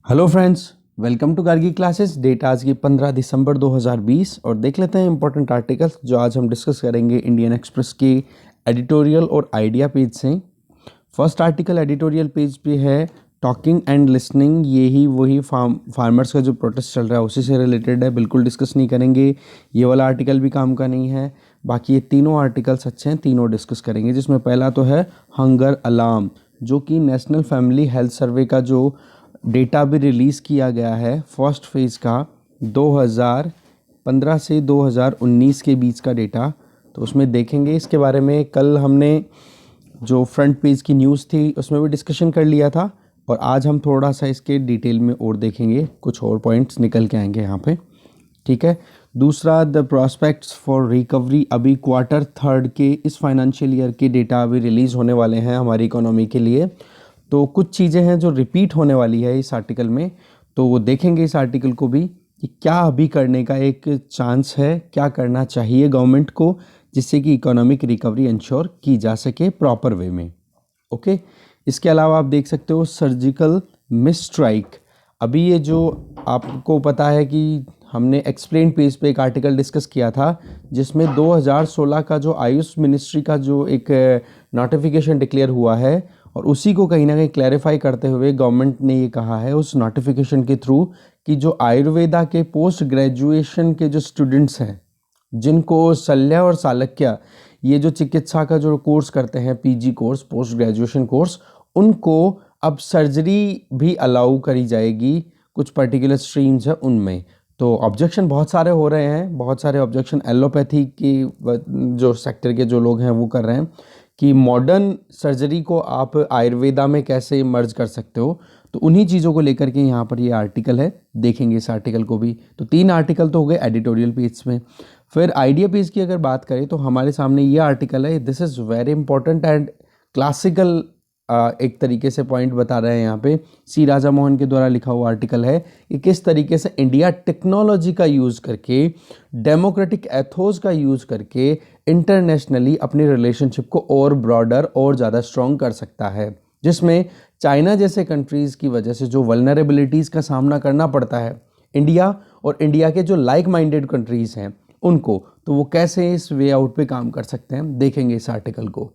Hello friends, welcome to Gargi classes. Date आज की 15 दिसंबर 2020 और देख लेते हैं इंपॉर्टेंट आर्टिकल्स जो आज हम डिस्कस करेंगे इंडियन एक्सप्रेस के एडिटोरियल और आइडिया पेज से। फर्स्ट आर्टिकल एडिटोरियल पेज पे है टॉकिंग एंड लिसनिंग। यही वही फार्मर्स का जो प्रोटेस्ट चल रहा है उसी से रिलेटेड है, बिल्कुल डिस्कस नहीं करेंगे। ये वाला आर्टिकल भी काम का नहीं है। बाकी ये तीनों आर्टिकल्स अच्छे हैं, तीनों डिस्कस करेंगे। जिसमें पहला तो है हंगर अलार्म, जो कि नेशनल फैमिली हेल्थ सर्वे का जो डेटा भी रिलीज़ किया गया है फर्स्ट फेज़ का 2015 से 2019 के बीच का डेटा, तो उसमें देखेंगे इसके बारे में। कल हमने जो फ्रंट पेज की न्यूज़ थी उसमें भी डिस्कशन कर लिया था और आज हम थोड़ा सा इसके डिटेल में और देखेंगे, कुछ और पॉइंट्स निकल के आएंगे यहाँ पे। ठीक है। दूसरा, द प्रॉस्पेक्ट्स फॉर रिकवरी। अभी क्वार्टर थर्ड के इस फाइनेंशियल ईयर के डेटा अभी रिलीज़ होने वाले हैं हमारी इकोनॉमी के लिए, तो कुछ चीज़ें हैं जो रिपीट होने वाली है इस आर्टिकल में, तो वो देखेंगे इस आर्टिकल को भी कि क्या अभी करने का एक चांस है, क्या करना चाहिए गवर्नमेंट को जिससे कि इकोनॉमिक रिकवरी इंश्योर की जा सके प्रॉपर वे में। ओके। इसके अलावा आप देख सकते हो सर्जिकल मिस स्ट्राइक। अभी ये जो आपको पता है कि हमने एक्सप्लेन पेज पे एक आर्टिकल डिस्कस किया था जिसमें 2016 का जो आयुष मिनिस्ट्री का जो एक नोटिफिकेशन डिक्लेयर हुआ है और उसी को कहीं ना कहीं क्लैरिफाई करते हुए गवर्नमेंट ने ये कहा है उस नोटिफिकेशन के थ्रू कि जो आयुर्वेदा के पोस्ट ग्रेजुएशन के जो स्टूडेंट्स हैं, जिनको शल्य और चालक्य ये जो चिकित्सा का जो कोर्स करते हैं, PG course, post graduation course, उनको अब सर्जरी भी अलाउ करी जाएगी। कुछ पर्टिकुलर स्ट्रीम्स हैं उनमें। तो ऑब्जेक्शन बहुत सारे हो रहे हैं, बहुत सारे ऑब्जेक्शन एलोपैथी की जो सेक्टर के जो लोग हैं वो कर रहे हैं कि मॉडर्न सर्जरी को आप आयुर्वेदा में कैसे मर्ज कर सकते हो। तो उन्हीं चीज़ों को लेकर के यहाँ पर ये आर्टिकल है, देखेंगे इस आर्टिकल को भी। तो 3 आर्टिकल तो हो गए एडिटोरियल पेज में। फिर आइडिया पेज की अगर बात करें तो हमारे सामने ये आर्टिकल है। This is very important and classical एक तरीके से पॉइंट बता रहे हैं यहाँ पे। सी राजा मोहन के द्वारा लिखा हुआ आर्टिकल है कि किस तरीके से इंडिया टेक्नोलॉजी का यूज़ करके, डेमोक्रेटिक एथोस का यूज़ करके इंटरनेशनली अपनी रिलेशनशिप को और ब्रॉडर और ज़्यादा स्ट्रॉन्ग कर सकता है, जिसमें चाइना जैसे कंट्रीज़ की वजह से जो वल्नरेबिलिटीज़ का सामना करना पड़ता है इंडिया और इंडिया के जो लाइक माइंडेड कंट्रीज़ हैं उनको, तो वो कैसे इस वे आउट पे काम कर सकते हैं, देखेंगे इस आर्टिकल को।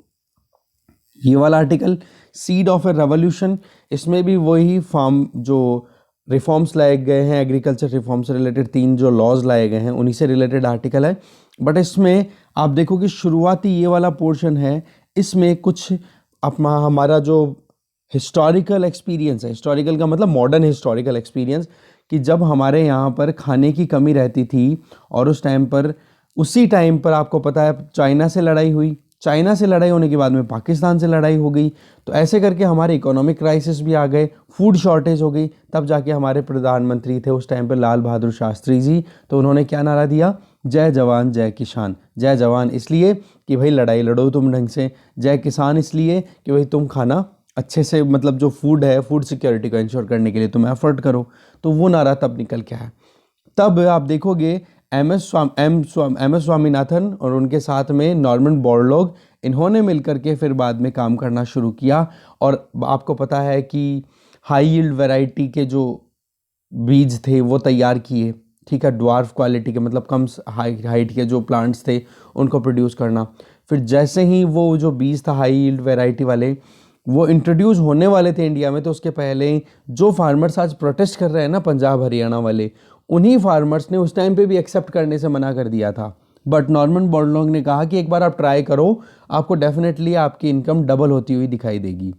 ये वाला article seed of A revolution, इसमें भी वही फार्म जो रिफॉर्म्स लाए गए हैं, एग्रीकल्चर रिफॉर्म से रिलेटेड 3 जो लॉज लाए गए हैं उन्हीं से रिलेटेड आर्टिकल है। बट इसमें आप देखो कि शुरुआती ये वाला पोर्शन है, इसमें कुछ अपना हमारा जो हिस्टोरिकल एक्सपीरियंस है, हिस्टोरिकल का मतलब मॉडर्न हिस्टोरिकल एक्सपीरियंस, कि जब हमारे यहाँ पर खाने की कमी रहती थी और उसी टाइम पर आपको पता है चाइना से लड़ाई हुई, चाइना से लड़ाई होने के बाद में पाकिस्तान से लड़ाई हो गई, तो ऐसे करके हमारे इकोनॉमिक क्राइसिस भी आ गए, फूड शॉर्टेज हो गई। तब जाके हमारे प्रधानमंत्री थे उस टाइम पर लाल बहादुर शास्त्री जी, तो उन्होंने क्या नारा दिया, जय जवान जय किसान। जय जवान इसलिए कि भाई लड़ाई लड़ो तुम ढंग से, जय किसान इसलिए कि भाई तुम खाना अच्छे से, मतलब जो फूड है, फूड सिक्योरिटी को इंश्योर करने के लिए तुम एफर्ट करो। तो वो नारा तब निकल के आया। तब आप देखोगे एम एस स्वामीनाथन और उनके साथ में नॉर्मन बोरलॉग, इन्होंने मिलकर के फिर बाद में काम करना शुरू किया। और आपको पता है कि हाई यील्ड वैरायटी के जो बीज थे वो तैयार किए, ठीक है, ड्वार्फ क्वालिटी के, मतलब कम हाइट के जो प्लांट्स थे उनको प्रोड्यूस करना। फिर जैसे ही वो जो बीज था हाई यील्ड वैरायटी वाले वो इंट्रोड्यूस होने वाले थे इंडिया में, तो उसके पहले जो फार्मर्स आज प्रोटेस्ट कर रहे हैं ना, पंजाब हरियाणा वाले, उन्हीं फार्मर्स ने उस टाइम पे भी एक्सेप्ट करने से मना कर दिया था। बट नॉर्मन बोरलॉग ने कहा कि एक बार आप ट्राई करो, आपको डेफिनेटली आपकी इनकम डबल होती हुई दिखाई देगी।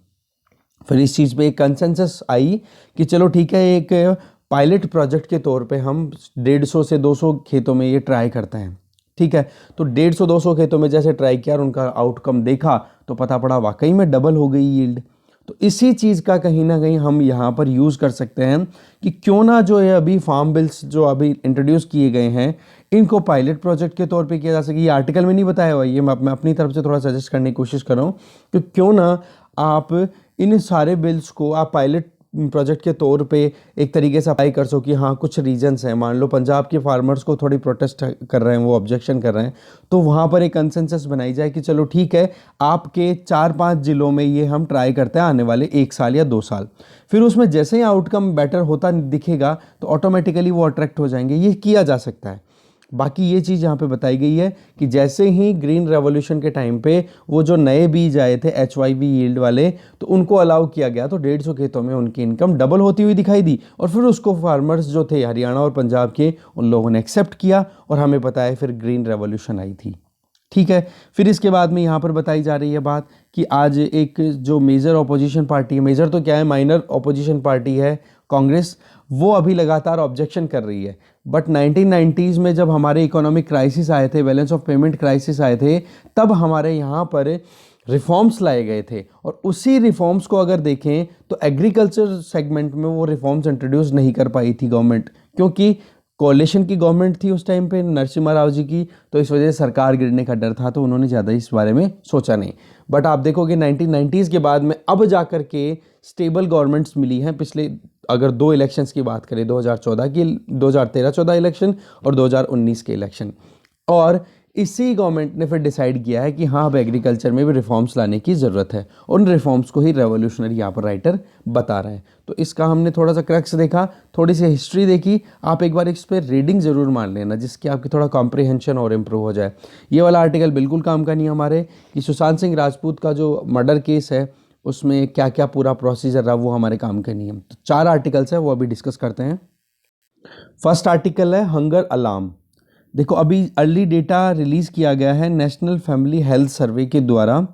फिर इस चीज़ पे एक कंसेंसस आई कि चलो ठीक है, एक पायलट प्रोजेक्ट के तौर पे हम 150 से 200 खेतों में ये ट्राई करते हैं, ठीक है। तो 150-200 खेतों में जैसे ट्राई किया और उनका आउटकम देखा तो पता पड़ा वाकई में डबल हो गई यील्ड। तो इसी चीज़ का कहीं ना कहीं हम यहाँ पर यूज़ कर सकते हैं कि क्यों ना जो है अभी फार्म बिल्स जो अभी इंट्रोड्यूस किए गए हैं इनको पायलट प्रोजेक्ट के तौर पे किया जा सके। ये आर्टिकल में नहीं बताया हुआ, ये मैं अपनी तरफ से थोड़ा सजेस्ट करने की कोशिश कर रहा हूँ कि क्यों ना आप इन सारे बिल्स को आप पायलट प्रोजेक्ट के तौर पे एक तरीके से अप्लाई कर सको कि हाँ कुछ रीजन्स हैं, मान लो पंजाब के फार्मर्स को थोड़ी प्रोटेस्ट कर रहे हैं, वो ऑब्जेक्शन कर रहे हैं, तो वहाँ पर एक कंसेंसस बनाई जाए कि चलो ठीक है, आपके 4-5 जिलों में ये हम ट्राई करते हैं आने वाले 1 साल या 2 साल। फिर उसमें जैसे ही आउटकम बेटर होता दिखेगा तो ऑटोमेटिकली वो अट्रैक्ट हो जाएंगे, ये किया जा सकता है। बाकी ये चीज़ यहाँ पे बताई गई है कि जैसे ही ग्रीन रेवोल्यूशन के टाइम पे वो जो नए बीज आए थे HYV यील्ड वाले, तो उनको अलाउ किया गया, तो 150 खेतों में उनकी इनकम डबल होती हुई दिखाई दी, और फिर उसको फार्मर्स जो थे हरियाणा और पंजाब के, उन लोगों ने एक्सेप्ट किया, और हमें पता है फिर ग्रीन रेवोल्यूशन आई थी। ठीक है, फिर इसके बाद में यहाँ पर बताई जा रही है बात कि आज एक जो मेजर ऑपोजिशन पार्टी है, मेजर तो क्या है, माइनर ऑपोजिशन पार्टी है कांग्रेस, वो अभी लगातार ऑब्जेक्शन कर रही है। बट 1990s में जब हमारे इकोनॉमिक क्राइसिस आए थे, बैलेंस ऑफ पेमेंट क्राइसिस आए थे, तब हमारे यहाँ पर रिफॉर्म्स लाए गए थे, और उसी रिफॉर्म्स को अगर देखें तो एग्रीकल्चर सेगमेंट में वो रिफॉर्म्स इंट्रोड्यूस नहीं कर पाई थी गवर्नमेंट, क्योंकि कोalition की गवर्नमेंट थी उस टाइम पे नरसिम्हा राव जी की, तो इस वजह से सरकार गिरने का डर था, तो उन्होंने ज़्यादा इस बारे में सोचा नहीं। बट आप देखोगे 1990s के बाद में अब जाकर के स्टेबल गवर्नमेंट्स मिली हैं। पिछले अगर 2 इलेक्शंस की बात करें, 2014 की, 2013-14 इलेक्शन और 2019 के इलेक्शन, और इसी गवर्नमेंट ने फिर डिसाइड किया है कि हाँ अब एग्रीकल्चर में भी रिफॉर्म्स लाने की ज़रूरत है, और उन रिफॉर्म्स को ही रेवोल्यूशनरी यहाँ पर राइटर बता रहे हैं। तो इसका हमने थोड़ा सा क्रक्स देखा, थोड़ी सी हिस्ट्री देखी, आप एक बार इस पर रीडिंग ज़रूर मान लेना, जिसकी आपकी थोड़ा कॉम्प्रिहेंशन और इम्प्रूव हो जाए। ये वाला आर्टिकल बिल्कुल काम का नहीं हमारे, कि सुशांत सिंह राजपूत का जो मर्डर केस है उसमें क्या क्या पूरा प्रोसीजर रहा, वो हमारे काम का नहीं है। तो 4 आर्टिकल्स है, वो अभी डिस्कस करते हैं। फर्स्ट आर्टिकल है हंगर अलार्म। देखो अभी अर्ली डेटा रिलीज़ किया गया है नेशनल फैमिली हेल्थ सर्वे के द्वारा,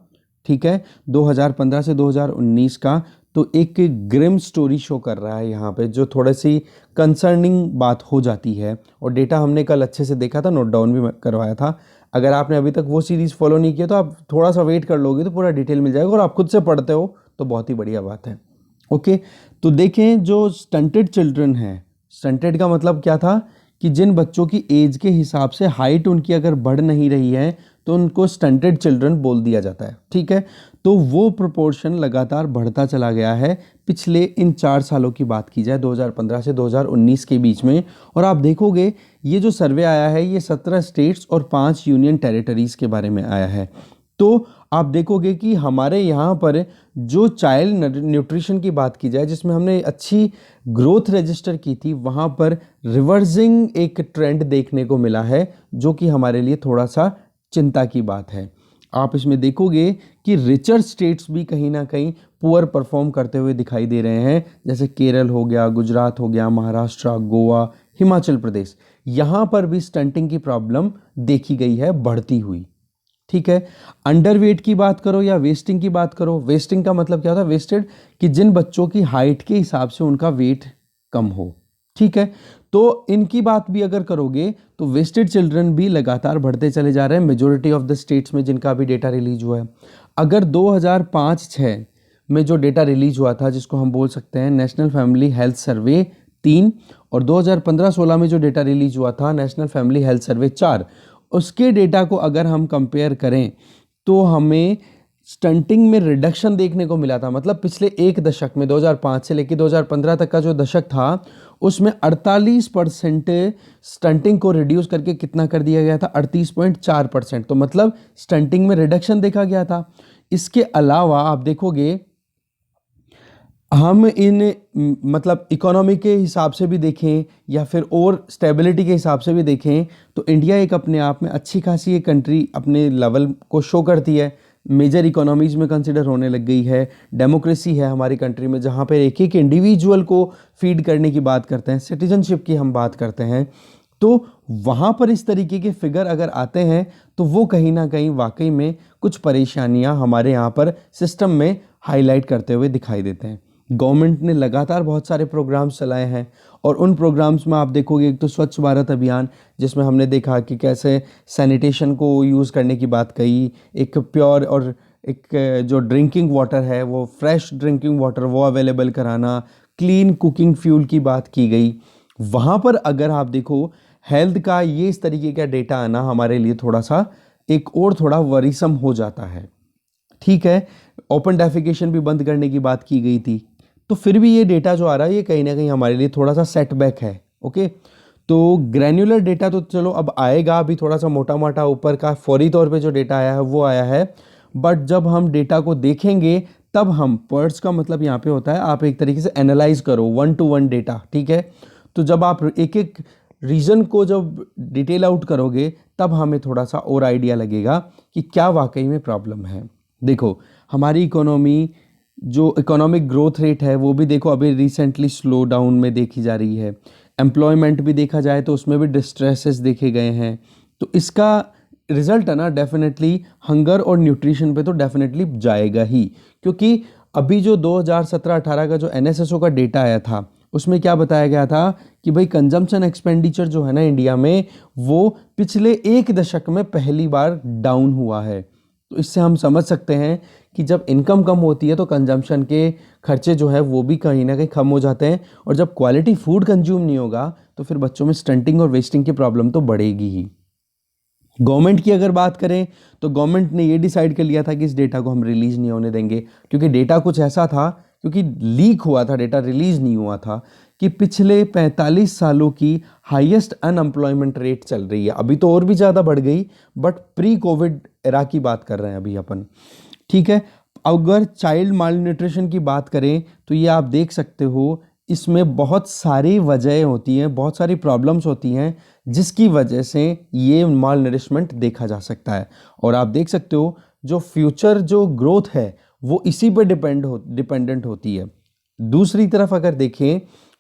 ठीक है, 2015 से 2019 का। तो एक ग्रिम स्टोरी शो कर रहा है यहाँ पे, जो थोड़ी सी कंसर्निंग बात हो जाती है, और डेटा हमने कल अच्छे से देखा था, नोट डाउन भी करवाया था। अगर आपने अभी तक वो सीरीज़ फॉलो नहीं किया तो आप थोड़ा सा वेट कर लोगे तो पूरा डिटेल मिल जाएगा, और आप खुद से पढ़ते हो तो बहुत ही बढ़िया बात है। ओके, तो देखें जो स्टंटेड चिल्ड्रन हैं, स्टंटेड का मतलब क्या था कि जिन बच्चों की एज के हिसाब से हाइट उनकी अगर बढ़ नहीं रही है तो उनको स्टंटेड चिल्ड्रन बोल दिया जाता है, ठीक है। तो वो प्रोपोर्शन लगातार बढ़ता चला गया है पिछले इन 4 सालों की बात की जाए, 2015 से 2019 के बीच में। और आप देखोगे ये जो सर्वे आया है ये 17 स्टेट्स और 5 यूनियन टेरिटरीज़ के बारे में आया है। तो आप देखोगे कि हमारे यहाँ पर जो चाइल्ड न्यूट्रिशन की बात की जाए, जिसमें हमने अच्छी ग्रोथ रजिस्टर की थी, वहाँ पर रिवर्सिंग एक ट्रेंड देखने को मिला है, जो कि हमारे लिए थोड़ा सा चिंता की बात है। आप इसमें देखोगे कि रिचर स्टेट्स भी कहीं ना कहीं पुअर परफॉर्म करते हुए दिखाई दे रहे हैं, जैसे केरल हो गया, गुजरात हो गया, महाराष्ट्र, गोवा, हिमाचल प्रदेश, यहाँ पर भी स्टंटिंग की प्रॉब्लम देखी गई है बढ़ती हुई, ठीक है। अंडरवेट की बात करो या वेस्टिंग की बात करो, वेस्टिंग का मतलब क्या होता है, वेस्टेड, कि जिन बच्चों की हाइट के हिसाब से उनका वेट कम हो, ठीक है। तो इनकी बात भी अगर करोगे तो वेस्टेड चिल्ड्रन भी लगातार बढ़ते चले जा रहे हैं मेजॉरिटी ऑफ द स्टेट्स में जिनका भी डेटा रिलीज हुआ है। अगर 2005-06 में जो डेटा रिलीज हुआ था, जिसको हम बोल सकते हैं नेशनल फैमिली हेल्थ सर्वे 3, और 2015-16 में जो डेटा रिलीज हुआ था नेशनल फैमिली हेल्थ सर्वे 4, उसके डेटा को अगर हम कंपेयर करें तो हमें स्टंटिंग में रिडक्शन देखने को मिला था। मतलब पिछले एक दशक में 2005 से लेकर 2015 तक का जो दशक था, उसमें 48% स्टंटिंग को रिड्यूस करके कितना कर दिया गया था, 38.4%। तो मतलब स्टंटिंग में रिडक्शन देखा गया था। इसके अलावा आप देखोगे हम इन मतलब इकोनॉमी के हिसाब से भी देखें या फिर और स्टेबिलिटी के हिसाब से भी देखें तो इंडिया एक अपने आप में अच्छी खासी एक कंट्री अपने लेवल को शो करती है, मेजर इकोनॉमीज़ में कंसिडर होने लग गई है। डेमोक्रेसी है हमारी कंट्री में, जहाँ पर एक एक इंडिविजुअल को फीड करने की बात करते हैं, सिटीजनशिप की हम बात करते हैं। तो वहाँ पर इस तरीके के फिगर अगर आते हैं तो वो कहीं ना कहीं वाकई में कुछ परेशानियाँ हमारे यहाँ पर सिस्टम में हाईलाइट करते हुए दिखाई देते हैं। गवर्नमेंट ने लगातार बहुत सारे प्रोग्राम्स चलाए हैं, और उन प्रोग्राम्स में आप देखोगे एक तो स्वच्छ भारत अभियान, जिसमें हमने देखा कि कैसे सैनिटेशन को यूज़ करने की बात कही, एक प्योर और एक जो ड्रिंकिंग वाटर है वो फ्रेश ड्रिंकिंग वाटर वो अवेलेबल कराना, क्लीन कुकिंग फ्यूल की बात की गई। वहाँ पर अगर आप देखो हेल्थ का ये इस तरीके का डेटा आना हमारे लिए थोड़ा सा एक और थोड़ा वरीसम हो जाता है, ठीक है। ओपन डेफिकेशन भी बंद करने की बात की गई थी। तो फिर भी ये डेटा जो आ रहा है ये कहीं ना कहीं हमारे लिए थोड़ा सा सेटबैक है। ओके, तो ग्रैन्युलर डेटा तो चलो अब आएगा, अभी थोड़ा सा मोटा मोटा ऊपर का फौरी तौर पे जो डेटा आया है वो आया है, बट जब हम डेटा को देखेंगे तब हम पर्ट्स का मतलब यहाँ पे होता है आप एक तरीके से एनालाइज करो 1-to-1 डेटा, ठीक है। तो जब आप एक एक रीजन को जब डिटेल आउट करोगे तब हमें थोड़ा सा और आइडिया लगेगा कि क्या वाकई में प्रॉब्लम है। देखो हमारी इकोनॉमी, जो इकोनॉमिक ग्रोथ रेट है वो भी देखो अभी रिसेंटली स्लो डाउन में देखी जा रही है। एम्प्लॉयमेंट भी देखा जाए तो उसमें भी डिस्ट्रेसेस देखे गए हैं। तो इसका रिजल्ट है ना डेफिनेटली हंगर और न्यूट्रिशन पे तो डेफिनेटली जाएगा ही, क्योंकि अभी जो 2017-18 का जो एनएसएसओ का डेटा आया था उसमें क्या बताया गया था कि भाई कंजम्पशन एक्सपेंडिचर जो है ना इंडिया में वो पिछले एक दशक में पहली बार डाउन हुआ है। तो इससे हम समझ सकते हैं कि जब इनकम कम होती है तो कंजम्पशन के खर्चे जो है वो भी कहीं ना कहीं कम हो जाते हैं, और जब क्वालिटी फूड कंज्यूम नहीं होगा तो फिर बच्चों में स्टंटिंग और वेस्टिंग की प्रॉब्लम तो बढ़ेगी ही। गवर्नमेंट की अगर बात करें तो गवर्नमेंट ने ये डिसाइड कर लिया था कि इस डेटा को हम रिलीज नहीं होने देंगे, क्योंकि डेटा कुछ ऐसा था, क्योंकि लीक हुआ था डेटा, रिलीज नहीं हुआ था, कि पिछले 45 सालों की हाईएस्ट अनएम्प्लॉयमेंट रेट चल रही है। अभी तो और भी ज़्यादा बढ़ गई, बट प्री कोविड एरा की बात कर रहे हैं अभी अपन, ठीक है। अगर चाइल्ड माल न्यूट्रिशन की बात करें तो ये आप देख सकते हो इसमें बहुत सारी वजह होती हैं, बहुत सारी प्रॉब्लम्स होती हैं जिसकी वजह से ये माल नरिशमेंट देखा जा सकता है। और आप देख सकते हो जो फ्यूचर जो ग्रोथ है वो इसी पे डिपेंडेंट होती है। दूसरी तरफ अगर देखें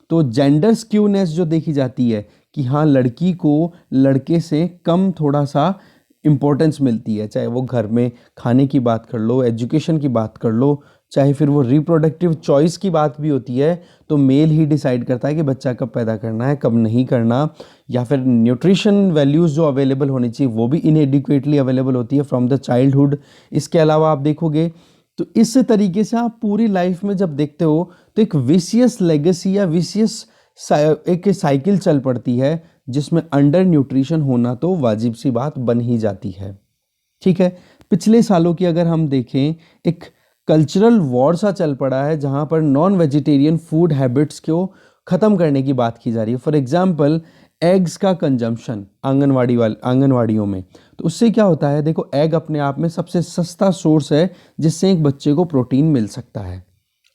तो जेंडर स्क्यूनेस जो देखी जाती है कि हाँ लड़की को लड़के से कम थोड़ा सा इम्पोर्टेंस मिलती है, चाहे वो घर में खाने की बात कर लो, एजुकेशन की बात कर लो, चाहे फिर वो रिप्रोडक्टिव चॉइस की बात भी होती है, तो मेल ही डिसाइड करता है कि बच्चा कब पैदा करना है कब नहीं करना, या फिर न्यूट्रिशन वैल्यूज़ जो अवेलेबल होनी चाहिए वो भी इनएडिक्वेटली अवेलेबल होती है फ्रॉम द चाइल्डहुड। इसके अलावा आप देखोगे तो इस तरीके से आप पूरी लाइफ में जब देखते हो तो एक विशियस लेगेसी या विशियस एक साइकिल चल पड़ती है जिसमें अंडर न्यूट्रिशन होना तो वाजिब सी बात बन ही जाती है, ठीक है। पिछले सालों की अगर हम देखें एक कल्चरल वॉर सा चल पड़ा है जहाँ पर नॉन वेजिटेरियन फूड हैबिट्स को ख़त्म करने की बात की जा रही है। फॉर एग्जांपल एग्स का कंजम्पशन आंगनवाड़ियों में, तो उससे क्या होता है, देखो एग अपने आप में सबसे सस्ता सोर्स है जिससे एक बच्चे को प्रोटीन मिल सकता है।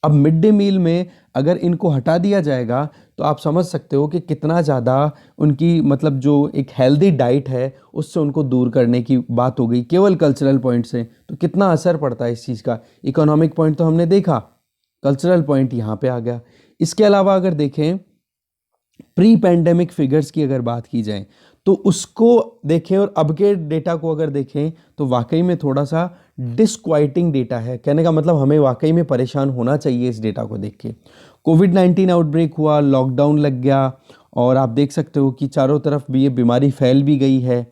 अब मिड डे मील में अगर इनको हटा दिया जाएगा तो आप समझ सकते हो कि कितना ज़्यादा उनकी मतलब जो एक हेल्दी डाइट है उससे उनको दूर करने की बात हो गई केवल कल्चरल पॉइंट से। तो कितना असर पड़ता है इस चीज़ का। इकोनॉमिक पॉइंट तो हमने देखा, कल्चरल पॉइंट यहाँ पे आ गया। इसके अलावा अगर देखें प्री पैंडेमिक फिगर्स की अगर बात की जाए तो उसको देखें और अब के डेटा को अगर देखें तो वाकई में थोड़ा सा डिस्क्वाइटिंग डेटा है। कहने का मतलब हमें वाकई में परेशान होना चाहिए इस डेटा को देख के। कोविड-19 आउटब्रेक हुआ, लॉकडाउन लग गया और आप देख सकते हो कि चारों तरफ भी ये बीमारी फैल भी गई है,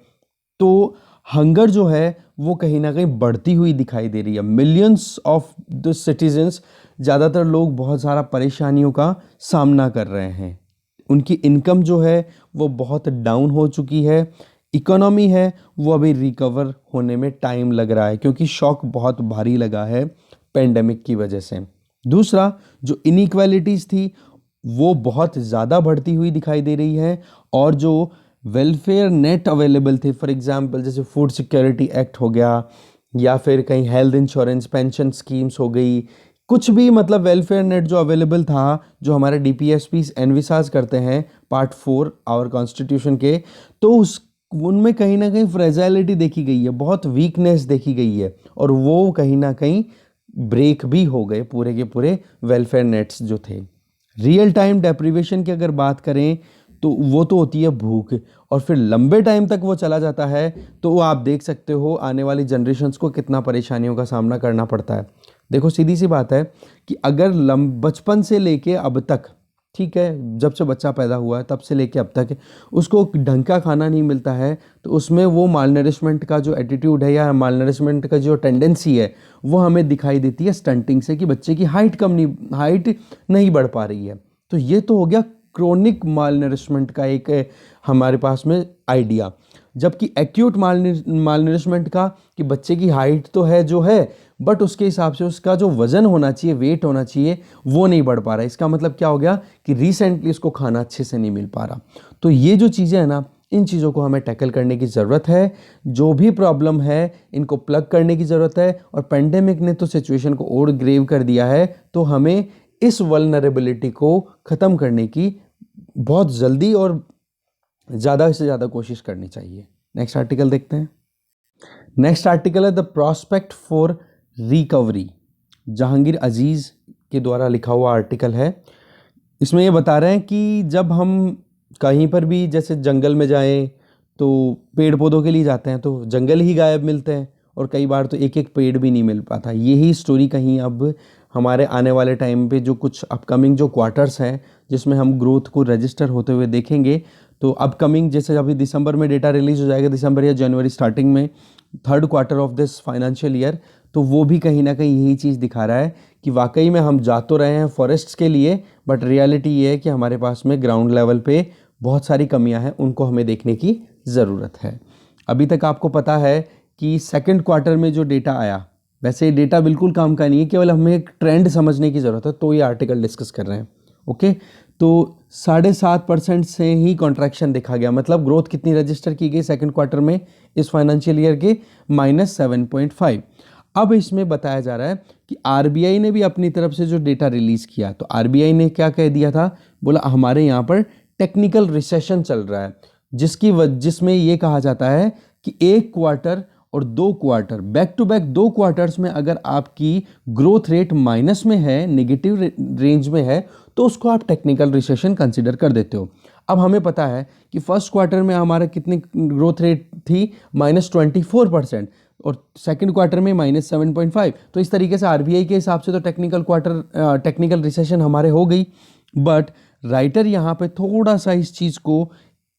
तो हंगर जो है वो कहीं ना कहीं बढ़ती हुई दिखाई दे रही है। मिलियंस ऑफ द सिटीजन्स, ज़्यादातर लोग बहुत सारा परेशानियों का सामना कर रहे हैं। उनकी इनकम जो है वो बहुत डाउन हो चुकी है। इकोनॉमी है वो अभी रिकवर होने में टाइम लग रहा है क्योंकि शॉक बहुत भारी लगा है पेंडेमिक की वजह से। दूसरा जो इनइक्वालिटीज़ थी वो बहुत ज़्यादा बढ़ती हुई दिखाई दे रही है, और जो वेलफेयर नेट अवेलेबल थे, फॉर एग्जांपल जैसे फूड सिक्योरिटी एक्ट हो गया या फिर कहीं हेल्थ इंश्योरेंस पेंशन स्कीम्स हो गई, कुछ भी मतलब वेलफेयर नेट जो अवेलेबल था, जो हमारे डीपीएसपीस एनविसाज करते हैं पार्ट 4 आवर कॉन्स्टिट्यूशन के, तो उस उनमें कहीं ना कहीं फ्रेजाइलिटी देखी गई है, बहुत वीकनेस देखी गई है, और वो कहीं ना कहीं ब्रेक भी हो गए पूरे के पूरे वेलफेयर नेट्स जो थे। रियल टाइम डेप्रिवेशन की अगर बात करें तो वो तो होती है भूख, और फिर लंबे टाइम तक वो चला जाता है, तो वो आप देख सकते हो आने वाली जनरेशन्स को कितना परेशानियों का सामना करना पड़ता है। देखो सीधी सी बात है कि अगर बचपन से लेके अब तक, ठीक है, जब से बच्चा पैदा हुआ है तब से लेके अब तक उसको ढंग का खाना नहीं मिलता है, तो उसमें वो मालनरिशमेंट का जो एटीट्यूड है या मालनरिशमेंट का जो टेंडेंसी है वो हमें दिखाई देती है स्टंटिंग से, कि बच्चे की हाइट नहीं बढ़ पा रही है। तो ये तो हो गया क्रोनिक मालनरिशमेंट का एक हमारे पास में आइडिया। जबकि एक्यूट मालनरिशमेंट का कि बच्चे की हाइट तो है जो है, बट उसके हिसाब से उसका जो वज़न होना चाहिए, वेट होना चाहिए, वो नहीं बढ़ पा रहा है। इसका मतलब क्या हो गया कि रिसेंटली उसको खाना अच्छे से नहीं मिल पा रहा। तो ये जो चीज़ें हैं ना, इन चीज़ों को हमें टैकल करने की ज़रूरत है। जो भी प्रॉब्लम है इनको प्लग करने की ज़रूरत है। और पेंडेमिक ने तो सिचुएशन को और ग्रेव कर दिया है, तो हमें इस वल्नरेबिलिटी को ख़त्म करने की बहुत जल्दी और ज़्यादा से ज़्यादा कोशिश करनी चाहिए। नेक्स्ट आर्टिकल देखते हैं। नेक्स्ट आर्टिकल है the prospect for recovery. Jahangir Aziz के द्वारा लिखा हुआ आर्टिकल है। इसमें ये बता रहे हैं कि जब हम कहीं पर भी जैसे जंगल में जाएं तो पेड़ पौधों के लिए जाते हैं तो जंगल ही गायब मिलते हैं, और कई बार तो एक एक पेड़ भी नहीं मिल पाता। यही स्टोरी कहीं अब हमारे आने वाले टाइम पे जो कुछ अपकमिंग जो क्वार्टर्स हैं जिसमें हम ग्रोथ को रजिस्टर होते हुए देखेंगे, तो अपकमिंग जैसे अभी दिसंबर में डेटा रिलीज हो जाएगा, दिसंबर या जनवरी स्टार्टिंग में, third quarter of this financial year, तो वो भी कहीं ना कहीं यही चीज़ दिखा रहा है कि वाकई में हम जा तो रहे हैं फॉरेस्ट्स के लिए, बट रियलिटी ये है कि हमारे पास में ग्राउंड लेवल पे बहुत सारी कमियां हैं, उनको हमें देखने की ज़रूरत है। अभी तक आपको पता है कि सेकंड क्वार्टर में जो डेटा आया, वैसे डेटा बिल्कुल काम का नहीं है, केवल हमें एक ट्रेंड समझने की ज़रूरत है, तो ये आर्टिकल डिस्कस कर रहे हैं। ओके, तो 7.5% से ही कॉन्ट्रैक्शन देखा गया। मतलब ग्रोथ कितनी रजिस्टर की गई सेकंड क्वार्टर में इस फाइनेंशियल ईयर के? -7.5। अब इसमें बताया जा रहा है कि आरबीआई ने भी अपनी तरफ से जो डेटा रिलीज़ किया, तो आरबीआई ने क्या कह दिया था, बोला हमारे यहाँ पर टेक्निकल रिसेशन चल रहा है, जिसमें ये कहा जाता है कि एक क्वार्टर और दो क्वार्टर बैक टू बैक, दो क्वार्टर्स में अगर आपकी ग्रोथ रेट माइनस में है, नेगेटिव रेंज में है, तो उसको आप टेक्निकल रिसेशन कंसिडर कर देते हो। अब हमें पता है कि फर्स्ट क्वार्टर में हमारा कितनी ग्रोथ रेट थी, -24%, और सेकंड क्वार्टर में -7.5। तो इस तरीके से आरबीआई के हिसाब से तो टेक्निकल रिसेशन हमारे हो गई। बट राइटर यहाँ पे थोड़ा सा इस चीज़ को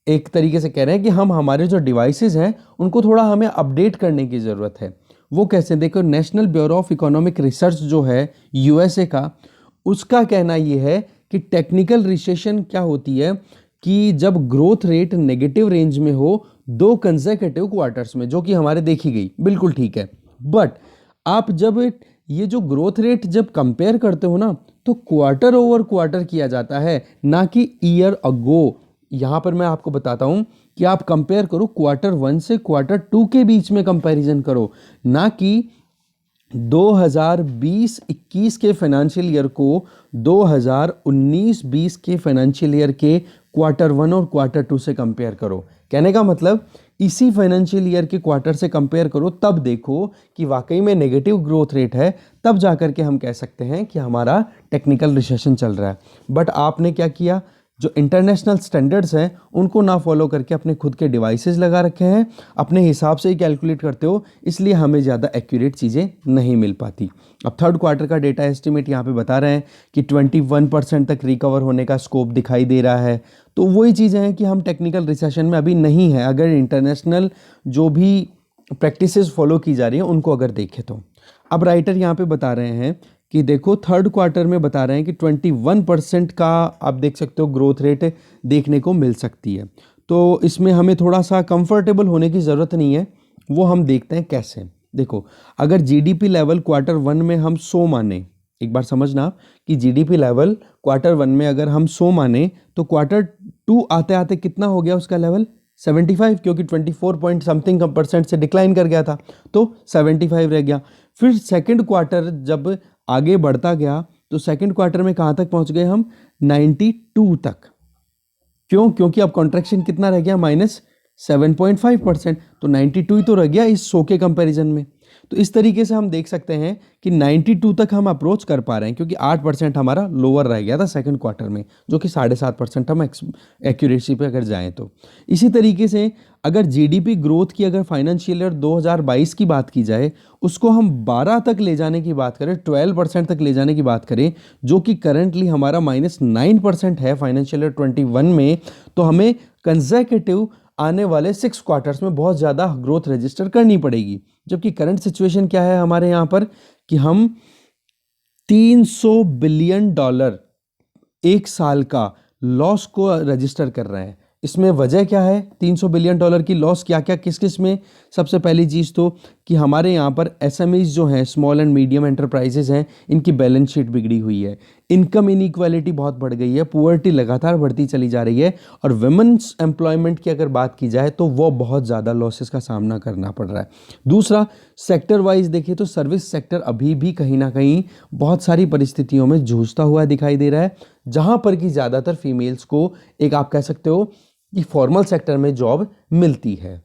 एक तरीके से कह रहे हैं कि हमारे जो डिवाइसेस हैं उनको थोड़ा हमें अपडेट करने की ज़रूरत है। वो कैसे? देखो, national bureau of economic research जो है यूएसए का, उसका कहना ये है कि टेक्निकल रिसेशन क्या होती है कि जब ग्रोथ रेट नेगेटिव रेंज में हो दो कंसेक्यूटिव क्वार्टर्स में, जो कि हमारे देखी गई, बिल्कुल ठीक है। बट आप जब ये जो ग्रोथ रेट जब कंपेयर करते हो ना, तो क्वार्टर ओवर क्वार्टर किया जाता है, ना कि ईयर अगो। यहाँ पर मैं आपको बताता हूँ कि आप कंपेयर करो क्वार्टर 1 से क्वार्टर 2 के बीच में कंपैरिजन करो, ना कि 2020-21 के फाइनेंशियल ईयर को 2019-20 के फाइनेंशियल ईयर के क्वार्टर 1 और क्वार्टर 2 से कंपेयर करो। कहने का मतलब इसी फाइनेंशियल ईयर के क्वार्टर से कंपेयर करो, तब देखो कि वाकई में नेगेटिव ग्रोथ रेट है, तब जाकर के हम कह सकते हैं कि हमारा टेक्निकल रिसेशन चल रहा है। बट आपने क्या किया, जो इंटरनेशनल स्टैंडर्ड्स हैं उनको ना फॉलो करके अपने खुद के डिवाइसेस लगा रखे हैं, अपने हिसाब से ही कैलकुलेट करते हो, इसलिए हमें ज़्यादा एक्यूरेट चीज़ें नहीं मिल पाती। अब थर्ड क्वार्टर का डेटा एस्टिमेट यहाँ पे बता रहे हैं कि 21% तक रिकवर होने का स्कोप दिखाई दे रहा है। तो वही चीज़ें हैं कि हम टेक्निकल रिसेशन में अभी नहीं है, अगर इंटरनेशनल जो भी प्रैक्टिसेस फॉलो की जा रही हैं उनको अगर देखें तो। अब राइटर यहाँ पे बता रहे हैं कि देखो, थर्ड क्वार्टर में बता रहे हैं कि 21% का आप देख सकते हो ग्रोथ रेट देखने को मिल सकती है। तो इसमें हमें थोड़ा सा कंफर्टेबल होने की ज़रूरत नहीं है, वो हम देखते हैं कैसे। देखो, अगर जीडीपी लेवल क्वार्टर 1 में हम 100 माने, एक बार समझना कि जीडीपी लेवल क्वार्टर 1 में अगर हम 100 माने, तो क्वार्टर 2 आते आते कितना हो गया उसका लेवल? 75, क्योंकि 24 पॉइंट समथिंग % से डिक्लाइन कर गया था, तो 75 रह गया। फिर सेकंड क्वार्टर जब आगे बढ़ता गया, तो सेकंड क्वार्टर में कहाँ तक पहुंच गए हम? 92 तक। क्यों? क्योंकि अब कॉन्ट्रैक्शन कितना रह गया? -7.5%। तो 92 ही तो रह गया इस 100 के कंपैरिजन में। तो इस तरीके से हम देख सकते हैं कि 92 तक हम अप्रोच कर पा रहे हैं, क्योंकि 8% हमारा लोअर रह गया था सेकंड क्वार्टर में, जो कि 7.5% हम एक्यूरेसी पे अगर जाएं तो। इसी तरीके से अगर जीडीपी ग्रोथ की अगर फाइनेंशियल ईयर 2022 की बात की जाए, उसको हम 12 तक ले जाने की बात करें, 12% तक ले जाने की बात करें, जो कि करंटली हमारा -9% है फाइनेंशियल ईयर 21 में, तो हमें कंसेक्यूटिव आने वाले 6 क्वार्टर्स में बहुत ज़्यादा ग्रोथ रजिस्टर करनी पड़ेगी। जबकि करंट सिचुएशन क्या है हमारे यहाँ पर कि हम $300 बिलियन एक साल का लॉस को रजिस्टर कर रहे हैं। इसमें वजह क्या है 300 बिलियन डॉलर की लॉस, क्या क्या किस किस में? सबसे पहली चीज़ तो कि हमारे यहाँ पर एसएमईज जो हैं, स्मॉल एंड मीडियम एंटरप्राइजेज हैं, इनकी बैलेंस शीट बिगड़ी हुई है, इनकम इनइक्वालिटी बहुत बढ़ गई है, पुअर्टी लगातार बढ़ती चली जा रही है, और वुमेन्स एम्प्लॉयमेंट की अगर बात की जाए तो वो बहुत ज़्यादा लॉसेस का सामना करना पड़ रहा है। दूसरा, सेक्टर वाइज देखें तो सर्विस सेक्टर अभी भी कहीं ना कहीं बहुत सारी परिस्थितियों में जूझता हुआ दिखाई दे रहा है, जहाँ पर कि ज़्यादातर फीमेल्स को एक आप कह सकते हो कि फॉर्मल सेक्टर में जॉब मिलती है।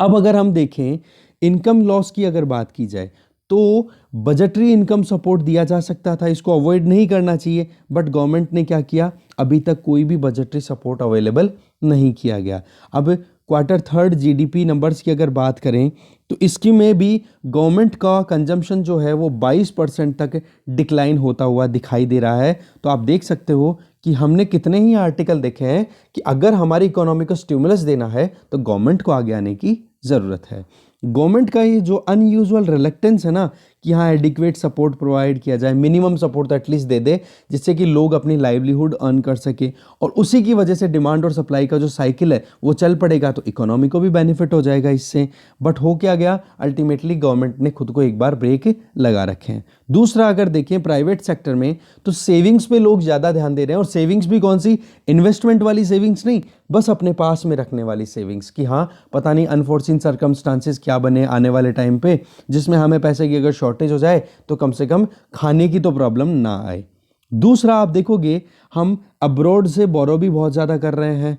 अब अगर हम देखें इनकम लॉस की अगर बात की जाए तो बजटरी इनकम सपोर्ट दिया जा सकता था, इसको अवॉइड नहीं करना चाहिए, बट गवर्नमेंट ने क्या किया, अभी तक कोई भी बजटरी सपोर्ट अवेलेबल नहीं किया गया। अब क्वार्टर थर्ड जीडीपी नंबर्स की अगर बात करें तो इसकी में भी गवर्नमेंट का कंजम्पशन जो है वो 22% तक डिक्लाइन होता हुआ दिखाई दे रहा है। तो आप देख सकते हो कि हमने कितने ही आर्टिकल देखे हैं कि अगर हमारी इकोनॉमी को स्टिमुलस देना है तो गवर्नमेंट को आगे आने की ज़रूरत है। गवर्नमेंट का ये जो अनयूजुअल रिलेक्टेंस है ना कि हाँ एडिक्वेट सपोर्ट प्रोवाइड किया जाए, मिनिमम सपोर्ट तो एटलीस्ट दे दे जिससे कि लोग अपनी लाइवलीहुड अर्न कर सके, और उसी की वजह से डिमांड और सप्लाई का जो साइकिल है वो चल पड़ेगा, तो इकोनॉमी को भी बेनिफिट हो जाएगा इससे। बट हो क्या गया, अल्टीमेटली गवर्नमेंट ने खुद को एक बार ब्रेक लगा रखे हैं। दूसरा, अगर देखें प्राइवेट सेक्टर में तो सेविंग्स पे लोग ज़्यादा ध्यान दे रहे हैं, और सेविंग्स भी कौन सी, इन्वेस्टमेंट वाली सेविंग्स नहीं, बस अपने पास में रखने वाली सेविंग्स कि हाँ पता नहीं अनफॉर्चून सर्कमस्टांसेस क्या बने आने वाले टाइम पे, जिसमें हमें पैसे की अगर शॉर्टेज हो जाए तो कम से कम खाने की तो प्रॉब्लम ना आए। दूसरा, आप देखोगे हम अब्रॉड से बोरो भी बहुत ज़्यादा कर रहे हैं,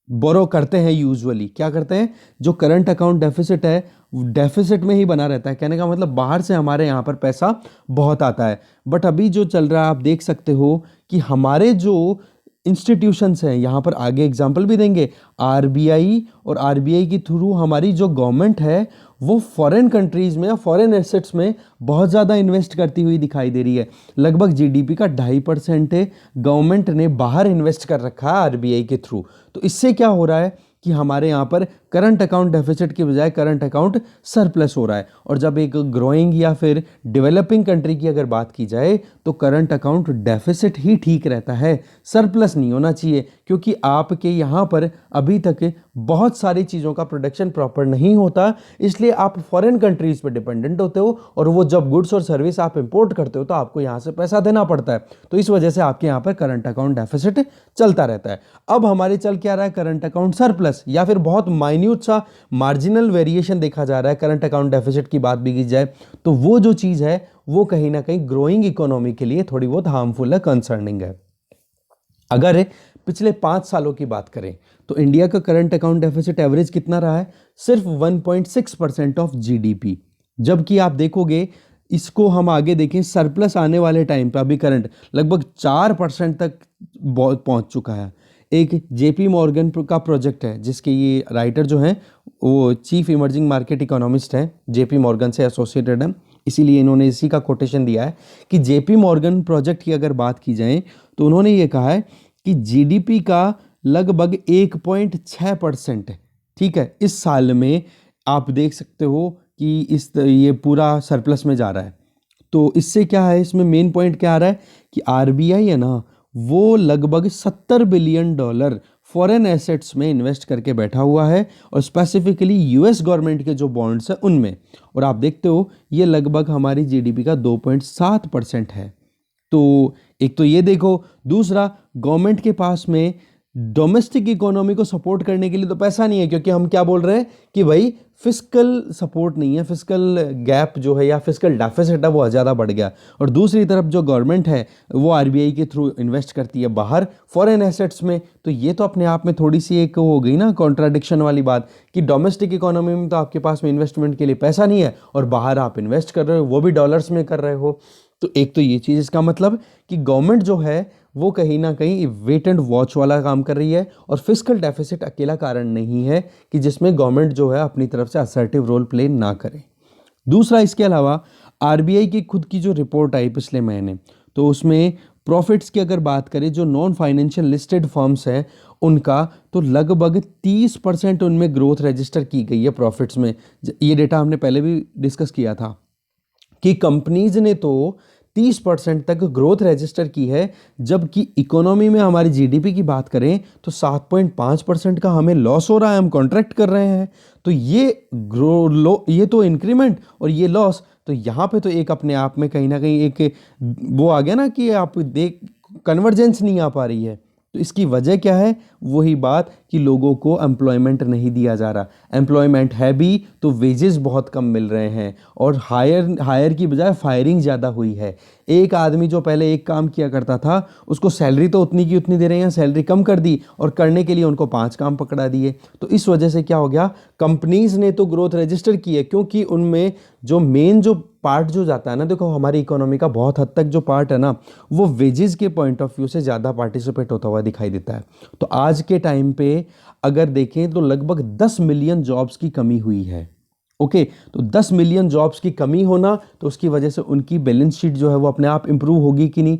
बोरो करते हैं, यूजुअली क्या करते हैं, जो करंट अकाउंट डेफिसिट है डेफिसिट में ही बना रहता है, कहने का मतलब बाहर से हमारे यहाँ पर पैसा बहुत आता है। बट अभी जो चल रहा है आप देख सकते हो कि हमारे जो इंस्टीट्यूशंस हैं, यहाँ पर आगे एग्जाम्पल भी देंगे, आरबीआई, और आरबीआई के थ्रू हमारी जो गवर्नमेंट है वो फॉरेन कंट्रीज़ में या फॉरेन एसेट्स में बहुत ज़्यादा इन्वेस्ट करती हुई दिखाई दे रही है। लगभग जीडीपी का 2.5% गवर्नमेंट ने बाहर इन्वेस्ट कर रखा है आरबीआई के थ्रू। तो इससे क्या हो रहा है कि हमारे यहाँ पर करंट अकाउंट डेफिसिट के बजाय करंट अकाउंट सरप्लस हो रहा है। और जब एक ग्रोइंग या फिर डेवलपिंग कंट्री की अगर बात की जाए तो करंट अकाउंट डेफिसिट ही ठीक रहता है, सरप्लस नहीं होना चाहिए, क्योंकि आपके यहाँ पर अभी तक बहुत सारी चीज़ों का प्रोडक्शन प्रॉपर नहीं होता, इसलिए आप फॉरेन कंट्रीज़ पर डिपेंडेंट होते हो, और वो जब गुड्स और सर्विस आप इंपोर्ट करते हो तो आपको यहाँ से पैसा देना पड़ता है, तो इस वजह से आपके यहाँ पर करंट अकाउंट डेफिसिट चलता रहता है। अब हमारे चल क्या रहा है, करंट अकाउंट सरप्लस, या फिर बहुत माइन्यूट सा मार्जिनल वेरिएशन देखा जा रहा है करंट अकाउंट डेफिसिट की बात भी की जाए तो वो जो चीज़ है वो कहीं ना कहीं ग्रोइंग इकोनॉमी के लिए थोड़ी बहुत हार्मफुल है, कंसर्निंग है। अगर पिछले 5 सालों की बात करें तो इंडिया का करंट अकाउंट डेफिसिट एवरेज कितना रहा है, सिर्फ 1.6% ऑफ जीडीपी। जबकि आप देखोगे इसको हम आगे देखें सरप्लस आने वाले टाइम पे अभी करंट लगभग 4% तक पहुंच चुका है। एक जेपी मॉर्गन का प्रोजेक्ट है जिसके ये राइटर जो हैं वो चीफ इमर्जिंग मार्केट इकोनॉमिस्ट हैं, जेपी मॉर्गन से एसोसिएटेड हैं, इसीलिए इन्होंने इसी का कोटेशन दिया है कि जेपी मॉर्गन प्रोजेक्ट की अगर बात की जाए तो उन्होंने ये कहा है कि जीडीपी का लगभग 1.6%, ठीक है, इस साल में आप देख सकते हो कि ये पूरा सरप्लस में जा रहा है। तो इससे क्या है, इसमें मेन पॉइंट क्या आ रहा है कि आरबीआई है ना वो लगभग $70 बिलियन फॉरेन एसेट्स में इन्वेस्ट करके बैठा हुआ है, और स्पेसिफिकली यूएस गवर्नमेंट के जो बॉन्ड्स हैं उनमें, और आप देखते हो ये लगभग हमारी जीडीपी का 2.7% है। तो एक तो ये देखो, दूसरा गवर्नमेंट के पास में डोमेस्टिक इकोनॉमी को सपोर्ट करने के लिए तो पैसा नहीं है, क्योंकि हम क्या बोल रहे हैं कि भाई फिस्कल सपोर्ट नहीं है, फिस्कल गैप जो है या फिस्कल डेफिसिट है वो ज़्यादा बढ़ गया। और दूसरी तरफ जो गवर्नमेंट है वो आरबीआई के थ्रू इन्वेस्ट करती है बाहर फॉरेन एसेट्स में, तो ये तो अपने आप में थोड़ी सी एक हो गई ना कॉन्ट्राडिक्शन वाली बात कि डोमेस्टिक इकोनॉमी में तो आपके पास में इन्वेस्टमेंट के लिए पैसा नहीं है और बाहर आप इन्वेस्ट कर रहे हो, वो भी डॉलर्स में कर रहे हो। तो एक तो ये चीज़, इसका मतलब कि गवर्नमेंट जो है वो कहीं ना कहीं वेट एंड वॉच वाला काम कर रही है, और फिस्कल डेफिसिट अकेला कारण नहीं है कि जिसमें गवर्नमेंट जो है अपनी तरफ से असर्टिव रोल प्ले ना करे। दूसरा, इसके अलावा आरबीआई की खुद की जो रिपोर्ट आई पिछले महीने, तो उसमें प्रॉफिट्स की अगर बात करें जो नॉन फाइनेंशियल लिस्टेड फर्म्स हैं उनका, तो लगभग 30% उनमें ग्रोथ रजिस्टर की गई है प्रॉफिट्स में। ये डेटा हमने पहले भी डिस्कस किया था कि कंपनीज ने तो 30% तक ग्रोथ रजिस्टर की है, जबकि इकोनॉमी में हमारी जीडीपी की बात करें तो 7.5% का हमें लॉस हो रहा है, हम कॉन्ट्रैक्ट कर रहे हैं। तो ये ये तो इंक्रीमेंट और ये लॉस, तो यहाँ पे तो एक अपने आप में कहीं ना कहीं एक वो आ गया ना कि आप देख कन्वर्जेंस नहीं आ पा रही है। तो इसकी वजह क्या है? वही बात कि लोगों को एम्प्लॉयमेंट नहीं दिया जा रहा। एम्प्लॉयमेंट है भी तो वेजेस बहुत कम मिल रहे हैं और हायर की बजाय फायरिंग ज़्यादा हुई है। एक आदमी जो पहले एक काम किया करता था उसको सैलरी तो उतनी की उतनी दे रहे हैं, सैलरी कम कर दी और करने के लिए उनको 5 काम पकड़ा दिए। तो इस वजह से क्या हो गया, कंपनीज ने तो ग्रोथ रजिस्टर की है क्योंकि उनमें जो मेन जो पार्ट जो जाता है ना, देखो हमारी इकोनॉमी का बहुत हद तक जो पार्ट है ना वो वेजेस के पॉइंट ऑफ व्यू से ज़्यादा पार्टिसिपेट होता हुआ दिखाई देता है। तो आज के टाइम पे अगर देखें तो लगभग 10 मिलियन जॉब्स की कमी हुई है। ओके, तो 10 मिलियन जॉब्स की कमी होना तो उसकी वजह से उनकी बैलेंस शीट जो है वो अपने आप इंप्रूव होगी कि नहीं?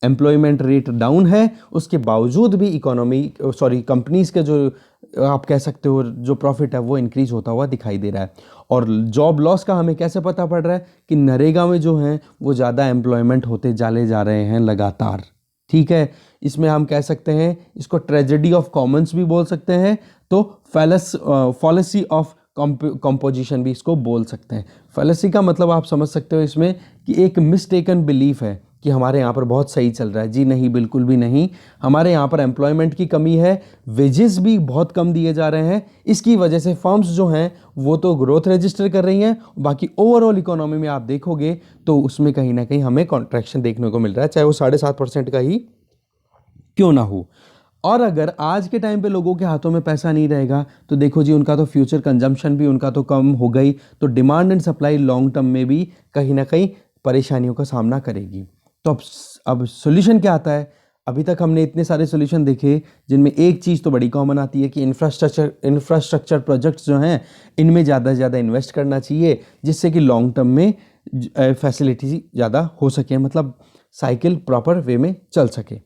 एम्प्लॉयमेंट रेट डाउन है, उसके बावजूद भी कंपनीज के जो आप कह सकते हो जो प्रॉफिट है वो इंक्रीज होता हुआ दिखाई दे रहा है। और जॉब लॉस का हमें कैसे पता पड़ रहा है कि नरेगा में जो है वो ज़्यादा एम्प्लॉयमेंट होते चले जा रहे हैं लगातार। ठीक है, इसमें हम कह सकते हैं इसको ट्रेजेडी ऑफ कॉमन्स भी बोल सकते हैं, तो फॉलेसी ऑफ कंपोजिशन भी इसको बोल सकते हैं। फैलेसी का मतलब आप समझ सकते हो इसमें कि एक मिस्टेकन बिलीफ है कि हमारे यहाँ पर बहुत सही चल रहा है। जी नहीं, बिल्कुल भी नहीं। हमारे यहाँ पर एम्प्लॉयमेंट की कमी है, वेजेस भी बहुत कम दिए जा रहे हैं। इसकी वजह से फर्म्स जो हैं वो तो ग्रोथ रजिस्टर कर रही हैं, बाकी ओवरऑल इकोनॉमी में आप देखोगे तो उसमें कहीं ना कहीं हमें कॉन्ट्रैक्शन देखने को मिल रहा है, चाहे वो 7.5% का ही क्यों ना हो। और अगर आज के टाइम पे लोगों के हाथों में पैसा नहीं रहेगा तो देखो जी, उनका तो फ्यूचर कंजम्पशन भी उनका तो कम हो गई, तो demand and supply long term में भी कहीं ना कहीं परेशानियों का सामना करेगी। तो अब सोल्यूशन क्या आता है? अभी तक हमने इतने सारे सोल्यूशन देखे जिनमें एक चीज़ तो बड़ी कॉमन आती है कि इंफ्रास्ट्रक्चर प्रोजेक्ट्स जो हैं इनमें ज़्यादा से ज़्यादा इन्वेस्ट करना चाहिए, जिससे कि लॉन्ग टर्म में फैसिलिटी ज़्यादा हो सके, मतलब साइकिल प्रॉपर वे में चल सके।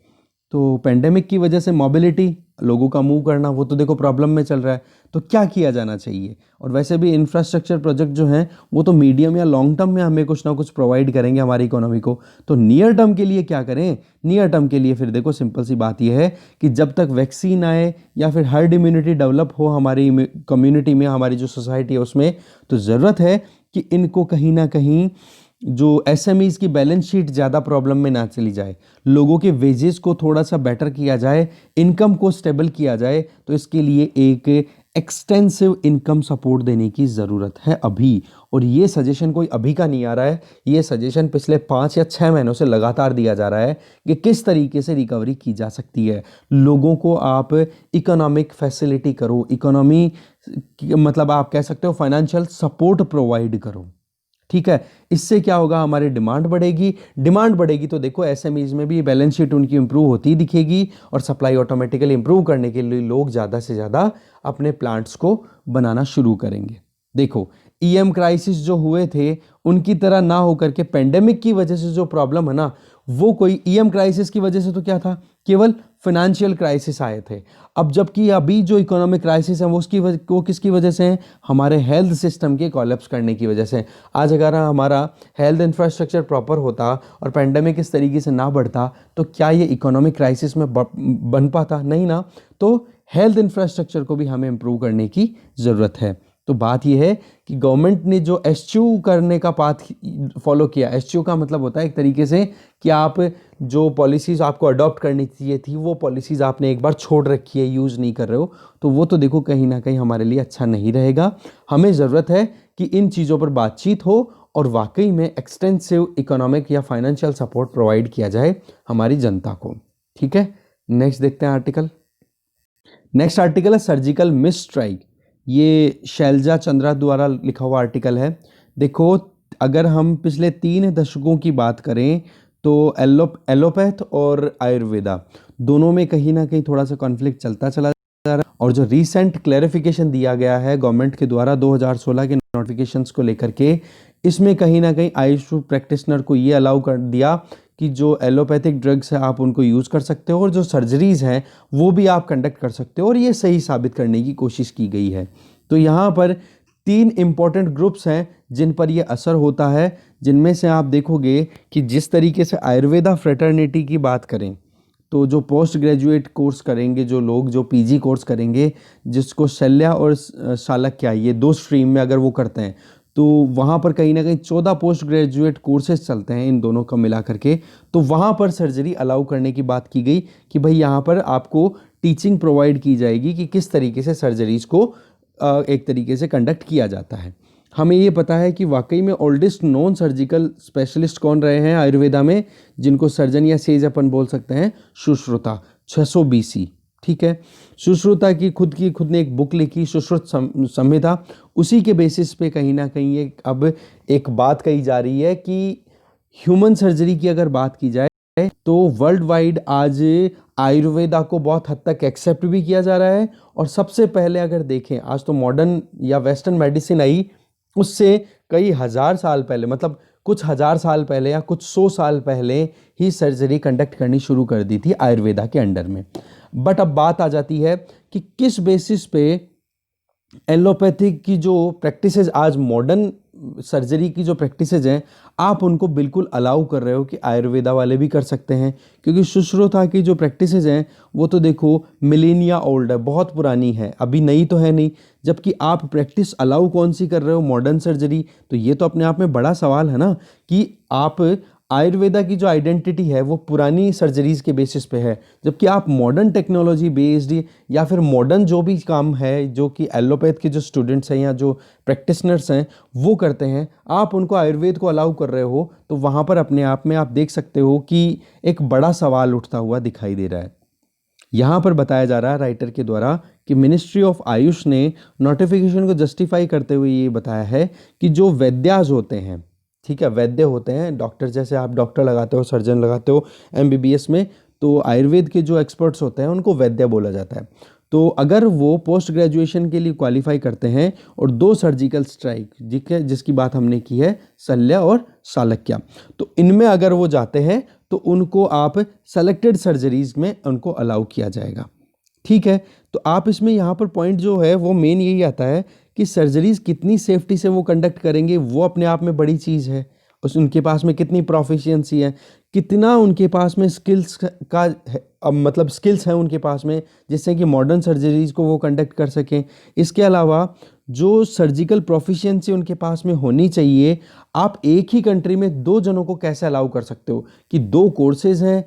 तो पेंडेमिक की वजह से मोबिलिटी, लोगों का मूव करना, वो तो देखो प्रॉब्लम में चल रहा है। तो क्या किया जाना चाहिए? और वैसे भी इंफ्रास्ट्रक्चर प्रोजेक्ट जो हैं वो तो मीडियम या लॉन्ग टर्म में हमें कुछ ना कुछ प्रोवाइड करेंगे हमारी इकोनॉमी को। तो नियर टर्म के लिए क्या करें? नियर टर्म के लिए फिर देखो सिंपल सी बात यह है कि जब तक वैक्सीन आए या फिर हर्ड इम्यूनिटी डेवलप हो हमारी कम्युनिटी में, हमारी जो सोसाइटी है उसमें, तो ज़रूरत है कि इनको कहीं ना कहीं जो एसएमईज की बैलेंस शीट ज़्यादा प्रॉब्लम में ना चली जाए, लोगों के वेजेस को थोड़ा सा बेटर किया जाए, इनकम को स्टेबल किया जाए। तो इसके लिए एक एक्सटेंसिव इनकम सपोर्ट देने की ज़रूरत है अभी। और ये सजेशन कोई अभी का नहीं आ रहा है, ये सजेशन पिछले 5 या 6 महीनों से लगातार दिया जा रहा है कि किस तरीके से रिकवरी की जा सकती है। लोगों को आप इकोनॉमिक फैसिलिटी करो, इकोनॉमी मतलब आप कह सकते हो फाइनेंशियल सपोर्ट प्रोवाइड करो। ठीक है, इससे क्या होगा? हमारी डिमांड बढ़ेगी। डिमांड बढ़ेगी तो देखो एसएमईज में भी बैलेंस शीट उनकी इंप्रूव होती दिखेगी और सप्लाई ऑटोमेटिकली इंप्रूव करने के लिए लोग ज़्यादा से ज़्यादा अपने प्लांट्स को बनाना शुरू करेंगे। देखो ईएम क्राइसिस जो हुए थे उनकी तरह ना होकर के पेंडेमिक की वजह से जो प्रॉब्लम है ना, वो कोई ईएम क्राइसिस की वजह से तो क्या था, केवल फाइनेंशियल क्राइसिस आए थे। अब जबकि अभी जो इकोनॉमिक क्राइसिस है वो किसकी वजह से है? हमारे हेल्थ सिस्टम के कोलैप्स करने की वजह से। आज अगर हमारा हेल्थ इंफ्रास्ट्रक्चर प्रॉपर होता और पेंडेमिक इस तरीके से ना बढ़ता तो क्या ये इकोनॉमिक क्राइसिस में बन पाता? नहीं ना। तो हेल्थ इंफ्रास्ट्रक्चर को भी हमें इम्प्रूव करने की ज़रूरत है। तो बात यह है कि गवर्नमेंट ने जो एसच्यू करने का पाथ फॉलो किया, एसच्यू का मतलब होता है एक तरीके से कि आप जो पॉलिसीज़ आपको अडॉप्ट करनी चाहिए थी वो पॉलिसीज़ आपने एक बार छोड़ रखी है, यूज़ नहीं कर रहे हो, तो वो तो देखो कहीं ना कहीं हमारे लिए अच्छा नहीं रहेगा। हमें ज़रूरत है कि इन चीज़ों पर बातचीत हो और वाकई में एक्सटेंसिव इकोनॉमिक या फाइनेंशियल सपोर्ट प्रोवाइड किया जाए हमारी जनता को। ठीक है, नेक्स्ट देखते हैं आर्टिकल। नेक्स्ट आर्टिकल है सर्जिकल मिस स्ट्राइक। ये शैलजा चंद्रा द्वारा लिखा हुआ आर्टिकल है। देखो अगर हम पिछले 3 दशकों की बात करें तो एलोपैथ और आयुर्वेदा दोनों में कहीं ना कहीं थोड़ा सा कॉन्फ्लिक्ट चलता चला जा रहा है। और जो रीसेंट क्लैरिफिकेशन दिया गया है गवर्नमेंट के द्वारा 2016 के नोटिफिकेशंस को लेकर के, इसमें कहीं ना कहीं आयुष प्रैक्टिशनर को ये अलाउ कर दिया कि जो एलोपैथिक ड्रग्स है आप उनको यूज़ कर सकते हो और जो सर्जरीज़ हैं वो भी आप कंडक्ट कर सकते हो, और ये सही साबित करने की कोशिश की गई है। तो यहाँ पर 3 इम्पॉर्टेंट ग्रुप्स हैं जिन पर ये असर होता है, जिनमें से आप देखोगे कि जिस तरीके से आयुर्वेदा फ्रेटर्निटी की बात करें, तो जो पोस्ट ग्रेजुएट कोर्स करेंगे जो लोग, जो पीजी कोर्स करेंगे, जिसको शल्य और शालक्य ये 2 स्ट्रीम में अगर वो करते हैं, तो वहाँ पर कहीं ना कहीं 14 पोस्ट ग्रेजुएट कोर्सेज चलते हैं इन दोनों का मिला करके। तो वहाँ पर सर्जरी अलाउ करने की बात की गई कि भाई यहाँ पर आपको टीचिंग प्रोवाइड की जाएगी कि किस तरीके से सर्जरीज को एक तरीके से कंडक्ट किया जाता है। हमें ये पता है कि वाकई में ओल्डेस्ट नॉन सर्जिकल स्पेशलिस्ट कौन रहे हैं आयुर्वेदा में, जिनको सर्जन या सेज अपन बोल सकते हैं, सुश्रुता, 600 BC। ठीक है, सुश्रुता की खुद ने एक बुक लिखी, सुश्रुत संहिता। उसी के बेसिस पे कहीं ना कहीं अब एक बात कही जा रही है कि ह्यूमन सर्जरी की अगर बात की जाए तो वर्ल्ड वाइड आज आयुर्वेदा को बहुत हद तक एक्सेप्ट भी किया जा रहा है। और सबसे पहले अगर देखें, आज तो मॉडर्न या वेस्टर्न मेडिसिन आई, उससे कई हज़ार साल पहले, मतलब कुछ हज़ार साल पहले या कुछ 100 साल पहले ही सर्जरी कंडक्ट करनी शुरू कर दी थी आयुर्वेदा के अंडर में। बट अब बात आ जाती है कि किस बेसिस पे एलोपैथिक की जो प्रैक्टिसेस, आज मॉडर्न सर्जरी की जो प्रैक्टिसेस हैं, आप उनको बिल्कुल अलाउ कर रहे हो कि आयुर्वेदा वाले भी कर सकते हैं। क्योंकि सुश्रुता की जो प्रैक्टिसेस हैं वो तो देखो मिलेनिया ओल्ड है, बहुत पुरानी है, अभी नई तो है नहीं। जबकि आप प्रैक्टिस अलाउ कौन सी कर रहे हो, मॉडर्न सर्जरी। तो ये तो अपने आप में बड़ा सवाल है ना कि आप आयुर्वेदा की जो आइडेंटिटी है वो पुरानी सर्जरीज के बेसिस पे है, जबकि आप मॉडर्न टेक्नोलॉजी बेस्ड या फिर मॉडर्न जो भी काम है जो कि एलोपैथ के जो स्टूडेंट्स हैं या जो प्रैक्टिशनर्स हैं वो करते हैं, आप उनको आयुर्वेद को अलाउ कर रहे हो। तो वहाँ पर अपने आप में आप देख सकते हो कि एक बड़ा सवाल उठता हुआ दिखाई दे रहा है। यहाँ पर बताया जा रहा है राइटर के द्वारा कि मिनिस्ट्री ऑफ आयुष ने नोटिफिकेशन को जस्टिफाई करते हुए ये बताया है कि जो वैद्याज होते हैं, ठीक है, वैद्य होते हैं, डॉक्टर, जैसे आप डॉक्टर लगाते हो, सर्जन लगाते हो MBBS में, तो आयुर्वेद के जो एक्सपर्ट्स होते हैं उनको वैद्य बोला जाता है। तो अगर वो पोस्ट ग्रेजुएशन के लिए क्वालिफाई करते हैं और 2 सर्जिकल स्ट्राइक जिसकी बात हमने की है, शल्य और शालक्य, तो इनमें अगर वो जाते हैं तो उनको आप सेलेक्टेड सर्जरीज में उनको अलाउ किया जाएगा। ठीक है, तो आप इसमें यहाँ पर पॉइंट जो है वो मेन यही आता है कि सर्जरीज कितनी सेफ्टी से वो कंडक्ट करेंगे, वो अपने आप में बड़ी चीज़ है। उनके पास में कितनी प्रोफिशिएंसी है, कितना उनके पास में स्किल्स का मतलब स्किल्स हैं उनके पास में, जिससे कि मॉडर्न सर्जरीज को वो कंडक्ट कर सकें। इसके अलावा जो सर्जिकल प्रोफिशिएंसी उनके पास में होनी चाहिए, आप एक ही कंट्री में 2 जनों को कैसे अलाउ कर सकते हो कि 2 कोर्सेज हैं,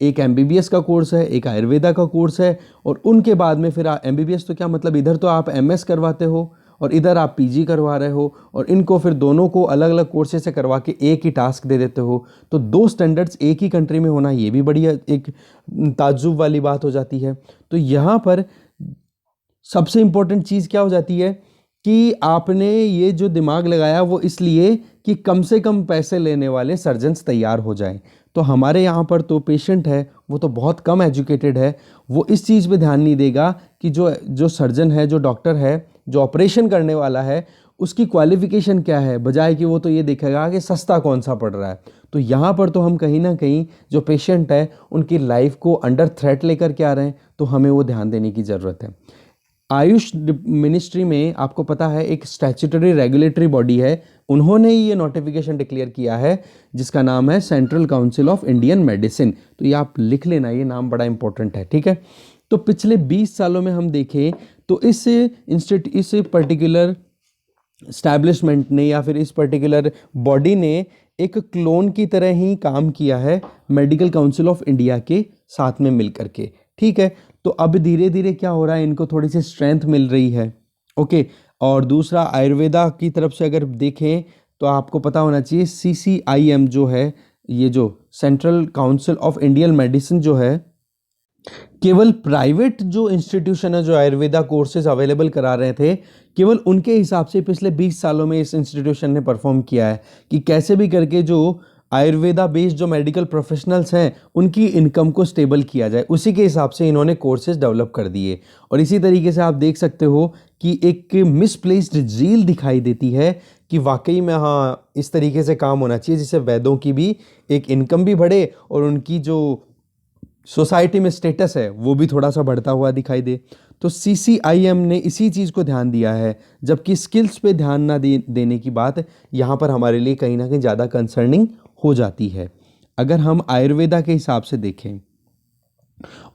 एक MBBS का कोर्स है, एक आयुर्वेदा का कोर्स है, और उनके बाद में फिर MBBS तो क्या मतलब, इधर तो आप MS करवाते हो और इधर आप PG करवा रहे हो, और इनको फिर दोनों को अलग अलग कोर्सेज से करवा के एक ही टास्क दे देते हो। तो 2 स्टैंडर्ड्स एक ही कंट्री में होना, ये भी बड़ी एक ताज्जुब वाली बात हो जाती है। तो यहाँ पर सबसे इम्पोर्टेंट चीज़ क्या हो जाती है कि आपने ये जो दिमाग लगाया वो इसलिए कि कम से कम पैसे लेने वाले सर्जन्स तैयार हो जाएं। तो हमारे यहाँ पर तो पेशेंट है वो तो बहुत कम एजुकेटेड है, वो इस चीज़ पे ध्यान नहीं देगा कि जो सर्जन है, जो डॉक्टर है, जो ऑपरेशन करने वाला है, उसकी क्वालिफिकेशन क्या है, बजाय कि वो तो ये देखेगा कि सस्ता कौन सा पड़ रहा है। तो यहाँ पर तो हम कहीं ना कहीं जो पेशेंट है उनकी लाइफ को अंडर थ्रेट लेकर के आ रहे हैं, तो हमें वो ध्यान देने की ज़रूरत है। आयुष मिनिस्ट्री में आपको पता है एक स्टैट्यूटरी रेगुलेटरी बॉडी है, उन्होंने ही ये नोटिफिकेशन डिक्लेयर किया है जिसका नाम है central council of Indian medicine. तो ये आप लिख लेना, ये नाम बड़ा इंपॉर्टेंट है। ठीक है, तो पिछले 20 सालों में हम देखें तो इस पर्टिकुलर स्टैब्लिशमेंट ने या फिर इस पर्टिकुलर बॉडी ने एक क्लोन की तरह ही काम किया है मेडिकल काउंसिल ऑफ इंडिया के साथ में मिलकर के। ठीक है, तो अब धीरे धीरे क्या हो रहा है, इनको थोड़ी सी स्ट्रेंथ मिल रही है। ओके, और दूसरा आयुर्वेदा की तरफ से अगर देखें तो आपको पता होना चाहिए CCIM जो है, ये जो central council of Indian medicine जो है, केवल प्राइवेट जो इंस्टीट्यूशन है जो आयुर्वेदा कोर्सेज अवेलेबल करा रहे थे, केवल उनके हिसाब से पिछले 20 सालों में इस इंस्टीट्यूशन ने परफॉर्म किया है कि कैसे भी करके जो आयुर्वेदा बेस्ड जो मेडिकल प्रोफेशनल्स हैं उनकी इनकम को स्टेबल किया जाए, उसी के हिसाब से इन्होंने कोर्सेज डेवलप कर दिए। और इसी तरीके से आप देख सकते हो कि एक मिसप्लेस्ड ज़ील दिखाई देती है कि वाकई में हाँ इस तरीके से काम होना चाहिए जिससे वैद्यों की भी एक इनकम भी बढ़े और उनकी जो सोसाइटी में स्टेटस है वो भी थोड़ा सा बढ़ता हुआ दिखाई दे। तो CCIM ने इसी चीज़ को ध्यान दिया है, जबकि स्किल्स पे ध्यान ना देने की बात यहाँ पर हमारे लिए कहीं ना कहीं ज़्यादा कंसर्निंग हो जाती है। अगर हम आयुर्वेदा के हिसाब से देखें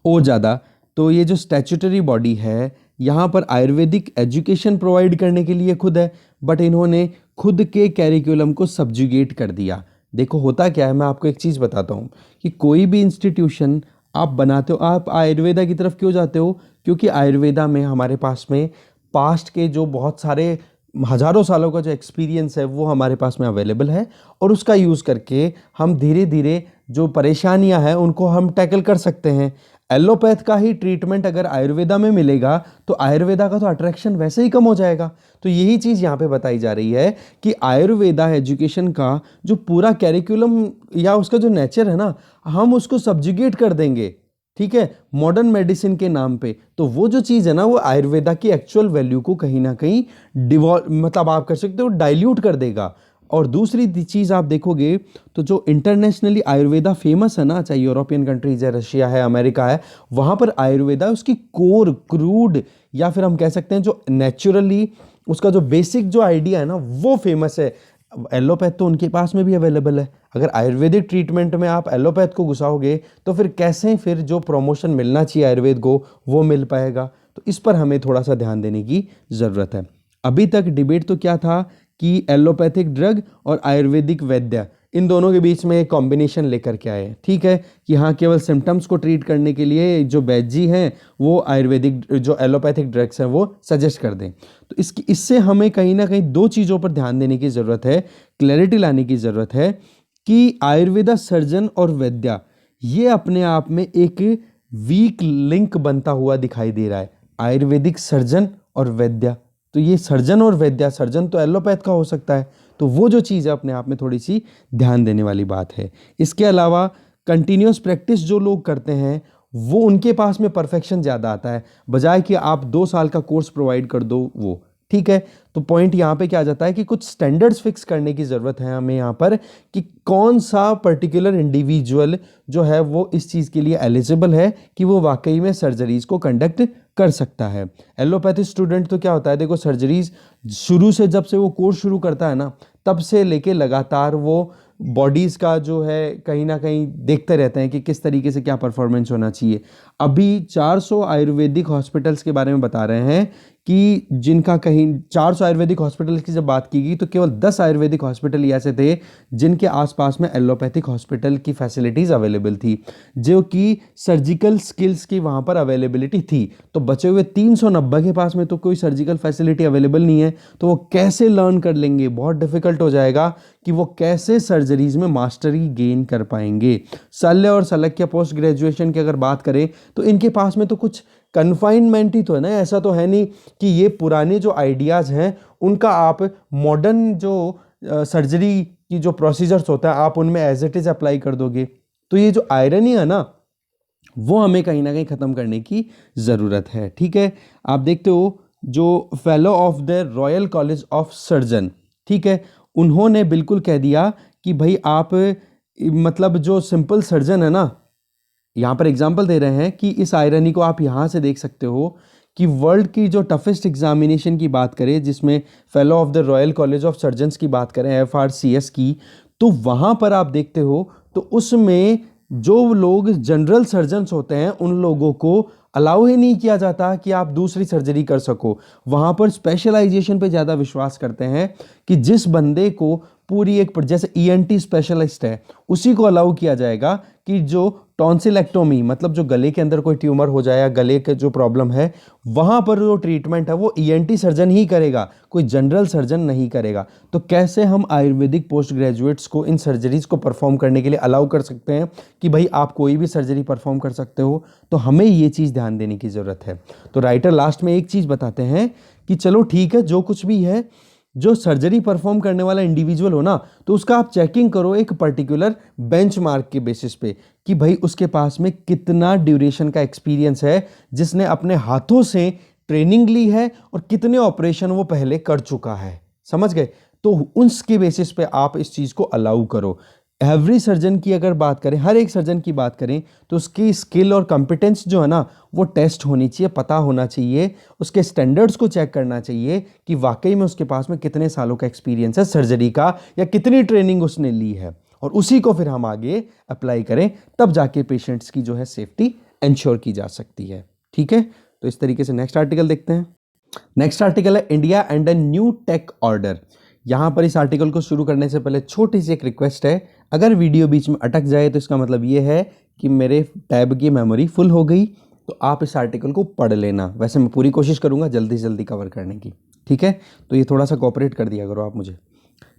और ज़्यादा, तो ये जो स्टैट्यूटरी बॉडी है यहाँ पर आयुर्वेदिक एजुकेशन प्रोवाइड करने के लिए खुद है, बट इन्होंने खुद के कैरिकुलम को सब्जुगेट कर दिया। देखो होता क्या है, मैं आपको एक चीज़ बताता हूँ कि कोई भी इंस्टीट्यूशन आप बनाते हो, आप आयुर्वेदा की तरफ क्यों जाते हो? क्योंकि आयुर्वेदा में हमारे पास में पास्ट के जो बहुत सारे हज़ारों सालों का जो एक्सपीरियंस है वो हमारे पास में अवेलेबल है, और उसका यूज़ करके हम धीरे धीरे जो परेशानियां हैं उनको हम टैकल कर सकते हैं। एलोपैथ का ही ट्रीटमेंट अगर आयुर्वेदा में मिलेगा तो आयुर्वेदा का तो अट्रैक्शन वैसे ही कम हो जाएगा। तो यही चीज़ यहाँ पे बताई जा रही है कि आयुर्वेदा एजुकेशन का जो पूरा कैरिकुलम या उसका जो नेचर है ना, हम उसको सब्जुगेट कर देंगे, ठीक है, मॉडर्न मेडिसिन के नाम पे। तो वो जो चीज़ है ना, वो आयुर्वेदा की एक्चुअल वैल्यू को कहीं ना कहीं मतलब आप कर सकते हो डाइल्यूट कर देगा। और दूसरी चीज़ आप देखोगे तो जो इंटरनेशनली आयुर्वेदा फेमस है ना, चाहे यूरोपियन कंट्रीज है, रशिया है, अमेरिका है, वहाँ पर आयुर्वेदा उसकी कोर क्रूड या फिर हम कह सकते हैं जो नेचुरली उसका जो बेसिक जो आइडिया है ना वो फेमस है। एलोपैथ तो उनके पास में भी अवेलेबल है। अगर आयुर्वेदिक ट्रीटमेंट में आप एलोपैथ को घुसाओगे तो फिर कैसे फिर जो प्रमोशन मिलना चाहिए आयुर्वेद को वो मिल पाएगा? तो इस पर हमें थोड़ा सा ध्यान देने की ज़रूरत है। अभी तक डिबेट तो क्या था कि एलोपैथिक ड्रग और आयुर्वेदिक वैद्य, इन दोनों के बीच में एक कॉम्बिनेशन लेकर के आए, ठीक है, कि हाँ केवल सिम्टम्स को ट्रीट करने के लिए जो वैद्य जी हैं वो आयुर्वेदिक जो एलोपैथिक ड्रग्स हैं वो सजेस्ट कर दें। तो इससे हमें कहीं ना कहीं दो चीज़ों पर ध्यान देने की ज़रूरत है, क्लैरिटी लाने की ज़रूरत है कि आयुर्वेदा सर्जन और वैद्य ये अपने आप में एक वीक लिंक बनता हुआ दिखाई दे रहा है। आयुर्वेदिक सर्जन और वैद्य, तो ये सर्जन और वैद्य, सर्जन तो एलोपैथ का हो सकता है, तो वो जो चीज़ है अपने आप में थोड़ी सी ध्यान देने वाली बात है। इसके अलावा कंटिन्यूस प्रैक्टिस जो लोग करते हैं वो उनके पास में परफेक्शन ज़्यादा आता है, बजाय कि आप 2 साल का कोर्स प्रोवाइड कर दो वो, ठीक है। तो पॉइंट यहाँ पे क्या आ जाता है कि कुछ स्टैंडर्ड्स फिक्स करने की ज़रूरत है हमें यहाँ पर कि कौन सा पर्टिकुलर इंडिविजुअल जो है वो इस चीज़ के लिए एलिजिबल है कि वो वाकई में सर्जरीज को कंडक्ट कर सकता है। एलोपैथी स्टूडेंट तो क्या होता है, देखो सर्जरीज शुरू से जब से वो कोर्स शुरू करता है ना तब से लेके लगातार वो बॉडीज़ का जो है कहीं ना कहीं देखते रहते हैं कि किस तरीके से क्या परफॉर्मेंस होना चाहिए। अभी 400 आयुर्वेदिक हॉस्पिटल्स के बारे में बता रहे हैं कि जिनका कहीं 400 आयुर्वेदिक हॉस्पिटल्स की जब बात की गई तो केवल 10 आयुर्वेदिक हॉस्पिटल ही ऐसे थे जिनके आसपास में एलोपैथिक हॉस्पिटल की फैसिलिटीज़ अवेलेबल थी, जो कि सर्जिकल स्किल्स की वहाँ पर अवेलेबिलिटी थी। तो बचे हुए 390 के पास में तो कोई सर्जिकल फैसिलिटी अवेलेबल नहीं है, तो वो कैसे लर्न कर लेंगे? बहुत डिफिकल्ट हो जाएगा कि वो कैसे सर्जरीज में मास्टरी गेन कर पाएंगे। शल्य और शल्यक्रिया पोस्ट ग्रेजुएशन की अगर बात करें तो इनके पास में तो कुछ कन्फाइनमेंट ही तो है ना, ऐसा तो है नहीं कि ये पुराने जो आइडियाज़ हैं उनका आप मॉडर्न जो सर्जरी की जो प्रोसीजर्स होता है आप उनमें एज इट इज़ अप्लाई कर दोगे। तो ये जो आयरनी है ना वो हमें कहीं ना कहीं ख़त्म करने की ज़रूरत है, ठीक है। आप देखते हो जो fellow of the royal college of surgeon, ठीक है, उन्होंने बिल्कुल कह दिया कि भाई आप मतलब जो सिंपल सर्जन है ना, यहाँ पर एग्जाम्पल दे रहे हैं कि इस आयरनी को आप यहाँ से देख सकते हो कि वर्ल्ड की जो टफेस्ट एग्जामिनेशन की बात करें जिसमें fellow of the royal college of surgeons की बात करें FRCS की, तो वहाँ पर आप देखते हो तो उसमें जो लोग जनरल सर्जन्स होते हैं उन लोगों को अलाउ ही नहीं किया जाता कि आप दूसरी सर्जरी कर सको। वहाँ पर स्पेशलाइजेशन पे ज़्यादा विश्वास करते हैं कि जिस बंदे को पूरी एक जैसे ENT स्पेशलिस्ट है उसी को अलाउ किया जाएगा कि जो टॉन्सिलेक्टोमी मतलब जो गले के अंदर कोई ट्यूमर हो जाए या गले के जो प्रॉब्लम है वहाँ पर जो ट्रीटमेंट है वो ENT सर्जन ही करेगा, कोई जनरल सर्जन नहीं करेगा। तो कैसे हम आयुर्वेदिक पोस्ट ग्रेजुएट्स को इन सर्जरीज को परफॉर्म करने के लिए अलाउ कर सकते हैं कि भाई आप कोई भी सर्जरी परफॉर्म कर सकते हो? तो हमें ये चीज़ ध्यान देने की ज़रूरत है। तो राइटर लास्ट में एक चीज़ बताते हैं कि चलो ठीक है, जो कुछ भी है, जो सर्जरी परफॉर्म करने वाला इंडिविजुअल हो ना तो उसका आप चेकिंग करो एक पर्टिकुलर बेंचमार्क के बेसिस पे कि भाई उसके पास में कितना ड्यूरेशन का एक्सपीरियंस है, जिसने अपने हाथों से ट्रेनिंग ली है और कितने ऑपरेशन वो पहले कर चुका है, समझ गए? तो उसके बेसिस पे आप इस चीज़ को अलाउ करो। एवरी सर्जन की अगर बात करें, हर एक सर्जन की बात करें, तो उसकी स्किल और कॉम्पिटेंस जो है ना वो टेस्ट होनी चाहिए, पता होना चाहिए, उसके स्टैंडर्ड्स को चेक करना चाहिए कि वाकई में उसके पास में कितने सालों का एक्सपीरियंस है सर्जरी का, या कितनी ट्रेनिंग उसने ली है, और उसी को फिर हम आगे अप्लाई करें, तब जाके पेशेंट्स की जो है सेफ्टी इंश्योर की जा सकती है। ठीक है, तो इस तरीके से नेक्स्ट आर्टिकल देखते हैं। नेक्स्ट आर्टिकल है India and a new take order. यहाँ पर इस आर्टिकल को शुरू करने से पहले छोटी सी एक रिक्वेस्ट है, अगर वीडियो बीच में अटक जाए तो इसका मतलब ये है कि मेरे टैब की मेमोरी फुल हो गई, तो आप इस आर्टिकल को पढ़ लेना। वैसे मैं पूरी कोशिश करूँगा जल्दी से जल्दी कवर करने की, ठीक है, तो ये थोड़ा सा कोऑपरेट कर दिया करो आप मुझे,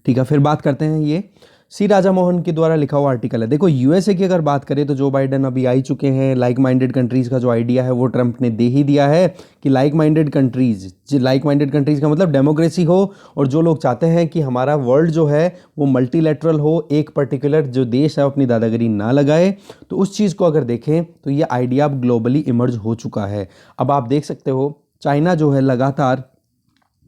ठीक है। फिर बात करते हैं, ये सी राजा मोहन के द्वारा लिखा हुआ आर्टिकल है। देखो यूएसए की अगर बात करें तो जो बाइडेन अभी आ ही चुके हैं, लाइक माइंडेड कंट्रीज़ का जो आइडिया है वो ट्रंप ने दे ही दिया है कि लाइक माइंडेड कंट्रीज़ का मतलब डेमोक्रेसी हो, और जो लोग चाहते हैं कि हमारा वर्ल्ड जो है वो मल्टीलैटरल हो, एक पर्टिकुलर जो देश है वो अपनी दादागिरी ना लगाए, तो उस चीज़ को अगर देखें तो ये आइडिया अब ग्लोबली इमर्ज हो चुका है। अब आप देख सकते हो चाइना जो है लगातार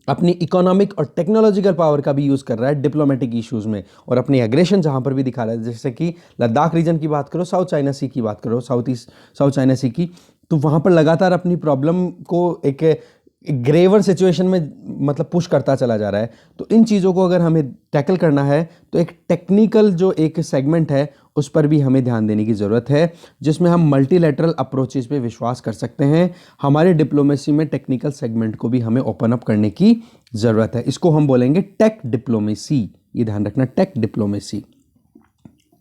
अपनी इकोनॉमिक और टेक्नोलॉजिकल पावर का भी यूज़ कर रहा है डिप्लोमेटिक इश्यूज़ में, और अपनी एग्रेशन जहाँ पर भी दिखा रहा है, जैसे कि लद्दाख रीजन की बात करो, साउथ चाइना सी की बात करो, साउथ चाइना सी की, तो वहाँ पर लगातार अपनी प्रॉब्लम को एक ग्रेवर सिचुएशन में मतलब पुश करता चला जा रहा है। तो इन चीज़ों को अगर हमें टैकल करना है तो एक टेक्निकल जो एक सेगमेंट है उस पर भी हमें ध्यान देने की ज़रूरत है, जिसमें हम मल्टीलैटरल अप्रोचेस पे विश्वास कर सकते हैं। हमारे डिप्लोमेसी में टेक्निकल सेगमेंट को भी हमें ओपन अप करने की ज़रूरत है। इसको हम बोलेंगे टेक डिप्लोमेसी, ये ध्यान रखना, टेक डिप्लोमेसी।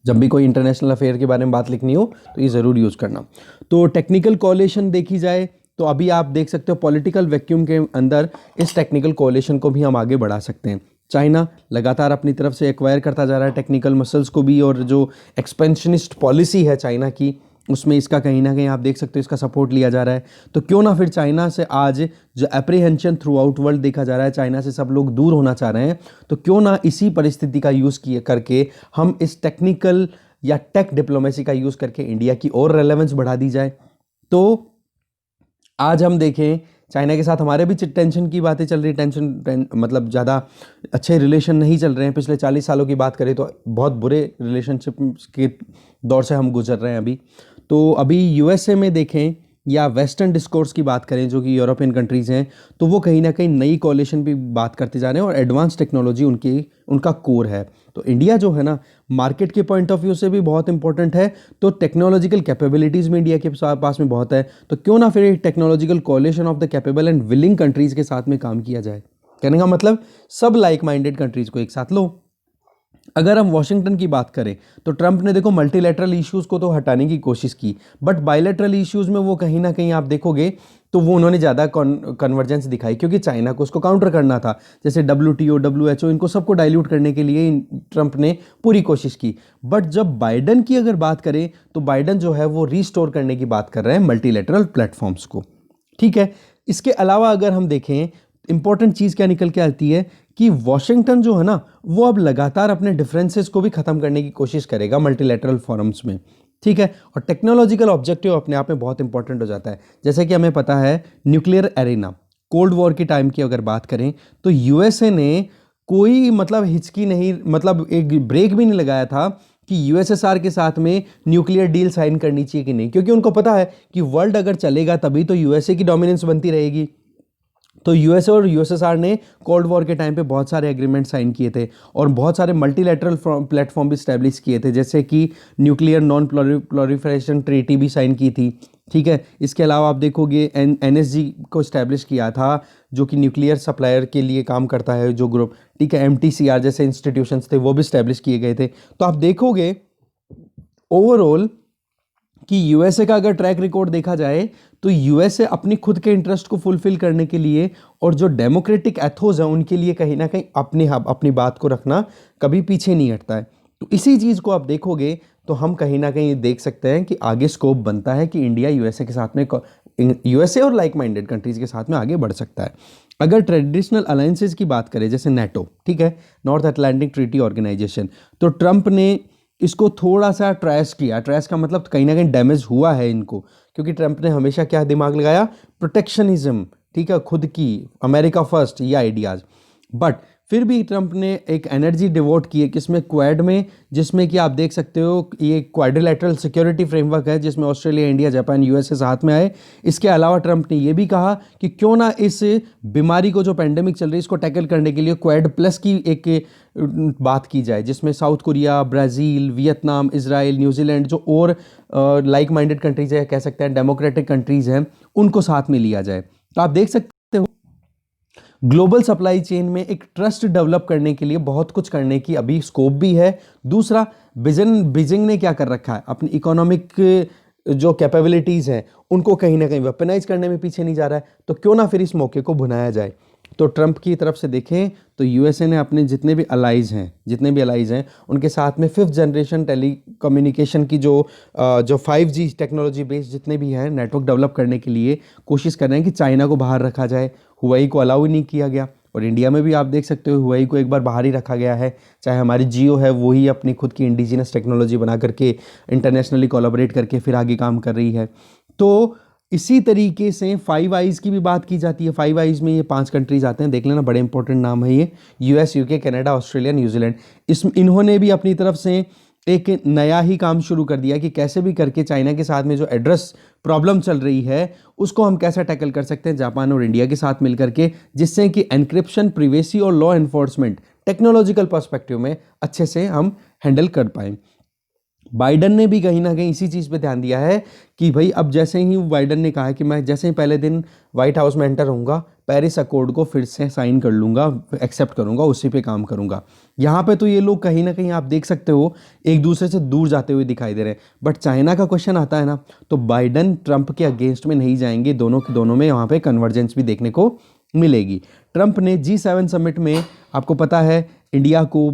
जब भी कोई इंटरनेशनल अफेयर के बारे में बात लिखनी हो तो ये ज़रूर यूज़ करना। तो टेक्निकल कोऑलिशन देखी जाए तो अभी आप देख सकते हो पॉलिटिकल वैक्यूम के अंदर इस टेक्निकल कोऑलिशन को भी हम आगे बढ़ा सकते हैं। चाइना लगातार अपनी तरफ से एक्वायर करता जा रहा है टेक्निकल मसल्स को भी, और जो एक्सपेंशनिस्ट पॉलिसी है चाइना की उसमें इसका कहीं ना कहीं आप देख सकते हो इसका सपोर्ट लिया जा रहा है। तो क्यों ना फिर चाइना से आज जो एप्रीहेंशन थ्रू आउट वर्ल्ड देखा जा रहा है, चाइना से सब लोग दूर होना चाह रहे हैं, तो क्यों ना इसी परिस्थिति का यूज़ किए करके हम इस टेक्निकल या टेक डिप्लोमेसी का यूज़ करके इंडिया की और रेलेवेंस बढ़ा दी जाए। तो आज हम देखें चाइना के साथ हमारे भी टेंशन की बातें चल रही, मतलब ज़्यादा अच्छे रिलेशन नहीं चल रहे हैं। पिछले 40 सालों की बात करें तो बहुत बुरे रिलेशनशिप के दौर से हम गुजर रहे हैं अभी। तो अभी यूएसए में देखें या वेस्टर्न डिस्कोर्स की बात करें जो कि यूरोपियन कंट्रीज़ हैं, तो वो कहीं ना कहीं नई कोalition भी बात करते जा रहे हैं, और एडवांस टेक्नोलॉजी उनका कोर है। तो इंडिया जो है ना मार्केट के पॉइंट ऑफ व्यू से भी बहुत इंपॉर्टेंट है, तो टेक्नोलॉजिकल कैपेबिलिटीज़ में इंडिया के पास में बहुत है, तो क्यों ना फिर एक technological कोalition of the capable and willing countries के साथ में काम किया जाए। कहने का मतलब सब लाइक माइंडेड कंट्रीज़ को एक साथ लो। अगर हम वॉशिंगटन की बात करें तो ट्रंप ने देखो मल्टीलैटरल इश्यूज़ को तो हटाने की कोशिश की, बट बायलैटरल इश्यूज़ में वो कहीं ना कहीं आप देखोगे तो वो उन्होंने ज़्यादा कन्वर्जेंस दिखाई, क्योंकि चाइना को उसको काउंटर करना था। जैसे WTO, WHO, इनको सबको डाइल्यूट करने के लिए ट्रंप ने पूरी कोशिश की। बट जब बाइडन की अगर बात करें तो बाइडन जो है वो रीस्टोर करने की बात कर रहे हैं मल्टीलैटरल प्लेटफॉर्म्स को, ठीक है। इसके अलावा अगर हम देखें इंपॉर्टेंट चीज़ क्या निकल के आती है कि वॉशिंगटन जो है ना वो अब लगातार अपने डिफरेंसेस को भी ख़त्म करने की कोशिश करेगा मल्टीलैटरल फोरम्स में, ठीक है। और टेक्नोलॉजिकल ऑब्जेक्टिव अपने आप में बहुत इंपॉर्टेंट हो जाता है। जैसे कि हमें पता है न्यूक्लियर एरिना, कोल्ड वॉर के टाइम की अगर बात करें तो यूएसए ने कोई मतलब हिचकी नहीं, मतलब एक ब्रेक भी नहीं लगाया था कि यूएसएसआर के साथ में न्यूक्लियर डील साइन करनी चाहिए कि नहीं, क्योंकि उनको पता है कि वर्ल्ड अगर चलेगा तभी तो यूएसए की डोमिनेंस बनती रहेगी। तो यूएसए और यूएसएसआर ने कोल्ड वॉर के टाइम पे बहुत सारे एग्रीमेंट साइन किए थे, और बहुत सारे मल्टीलैटरल प्लेटफॉर्म भी स्टैब्लिश किए थे, जैसे कि न्यूक्लियर नॉन प्रोलिफरेशन ट्रीटी भी साइन की थी, ठीक है। इसके अलावा आप देखोगे NSG को स्टैब्लिश किया था, जो कि न्यूक्लियर सप्लायर के लिए काम करता है जो ग्रुप, ठीक है। MTCR जैसे इंस्टीट्यूशंस थे वो भी स्टैब्लिश किए गए थे। तो आप देखोगे ओवरऑल कि यूएसए का अगर ट्रैक रिकॉर्ड देखा जाए तो यूएसए अपनी खुद के इंटरेस्ट को फुलफिल करने के लिए और जो डेमोक्रेटिक एथोस है उनके लिए कहीं ना कहीं अपनी बात को रखना कभी पीछे नहीं हटता है। तो इसी चीज़ को आप देखोगे तो हम कहीं ना कहीं देख सकते हैं कि आगे स्कोप बनता है कि इंडिया यूएसए के साथ में, यूएसए और लाइक माइंडेड कंट्रीज़ के साथ में आगे बढ़ सकता है। अगर ट्रेडिशनल अलायंसेज की बात करें जैसे नेटो, ठीक है, नॉर्थ अटलांटिक ट्रीटी ऑर्गेनाइजेशन, तो ट्रंप ने इसको थोड़ा सा ट्रैश किया। ट्रैश का मतलब कहीं ना कहीं डैमेज हुआ है इनको, क्योंकि ट्रंप ने हमेशा क्या दिमाग लगाया, प्रोटेक्शनिज्म, ठीक है, खुद की अमेरिका फर्स्ट ये आइडियाज़। बट फिर भी ट्रंप ने एक एनर्जी डिवोट की है किसमें, क्वाड में, जिसमें कि आप देख सकते हो ये क्वाड्रिलेटरल सिक्योरिटी फ्रेमवर्क है जिसमें ऑस्ट्रेलिया, इंडिया, जापान, यूएसए साथ में आए। इसके अलावा ट्रंप ने ये भी कहा कि क्यों ना इस बीमारी को, जो पेंडेमिक चल रही है, इसको टैकल करने के लिए क्वाड प्लस की एक बात की जाए, जिसमें south Korea, Brazil, Vietnam, Israel, New Zealand, जो और लाइक माइंडेड कंट्रीज है, कह सकते हैं डेमोक्रेटिक कंट्रीज हैं, उनको साथ में लिया जाए। तो आप देख सकते हो ग्लोबल सप्लाई चेन में एक ट्रस्ट डेवलप करने के लिए बहुत कुछ करने की अभी स्कोप भी है। दूसरा, बीजिंग ने क्या कर रखा है, अपनी इकोनॉमिक जो कैपेबिलिटीज़ हैं उनको कहीं ना कहीं वेपनाइज करने में पीछे नहीं जा रहा है। तो क्यों ना फिर इस मौके को भुनाया जाए। तो ट्रंप की तरफ से देखें तो यूएसए ने अपने जितने भी अलाइज हैं उनके साथ में 5th जनरेशन टेली कम्युनिकेशन की जो 5G टेक्नोलॉजी बेस्ड जितने भी हैं नेटवर्क डेवलप करने के लिए कोशिश कर रहे हैं कि चाइना को बाहर रखा जाए। हुआई को अलाउ ही नहीं किया गया, और इंडिया में भी आप देख सकते हो हुआई को एक बार बाहर ही रखा गया है। चाहे हमारी जियो है, वही अपनी खुद की इंडिजिनस टेक्नोलॉजी बना करके इंटरनेशनली कोलैबोरेट करके फिर आगे काम कर रही है। तो इसी तरीके से 5 आइज़ की भी बात की जाती है। 5 आइज़ में ये 5 कंट्रीज आते हैं, देख लेना, बड़े इंपॉर्टेंट नाम है ये, US, UK, Canada, Australia, New Zealand. इन्होंने भी अपनी तरफ से एक नया ही काम शुरू कर दिया कि कैसे भी करके चाइना के साथ में जो एड्रेस प्रॉब्लम चल रही है उसको हम कैसे टैकल कर सकते हैं जापान और इंडिया के साथ मिलकर के, जिससे कि एनक्रिप्शन, प्रिवेसी और लॉ एनफोर्समेंट टेक्नोलॉजिकल पर्सपेक्टिव में अच्छे से हम हैंडल कर पाएँ। बाइडन ने भी कहीं ना कहीं इसी चीज़ पे ध्यान दिया है कि भाई अब जैसे ही बाइडन ने कहा है कि मैं जैसे ही पहले दिन व्हाइट हाउस में एंटर होऊंगा, पेरिस अकॉर्ड को फिर से साइन कर लूँगा, एक्सेप्ट करूँगा, उसी पे काम करूँगा। यहाँ पे तो ये लोग कहीं ना कहीं आप देख सकते हो एक दूसरे से दूर जाते हुए दिखाई दे रहे हैं। बट चाइना का क्वेश्चन आता है ना, तो बाइडन ट्रंप के अगेंस्ट में नहीं जाएंगे, दोनों के दोनों में यहाँ पे कन्वर्जेंस भी देखने को मिलेगी। ट्रंप ने G7 समिट में, आपको पता है, इंडिया को,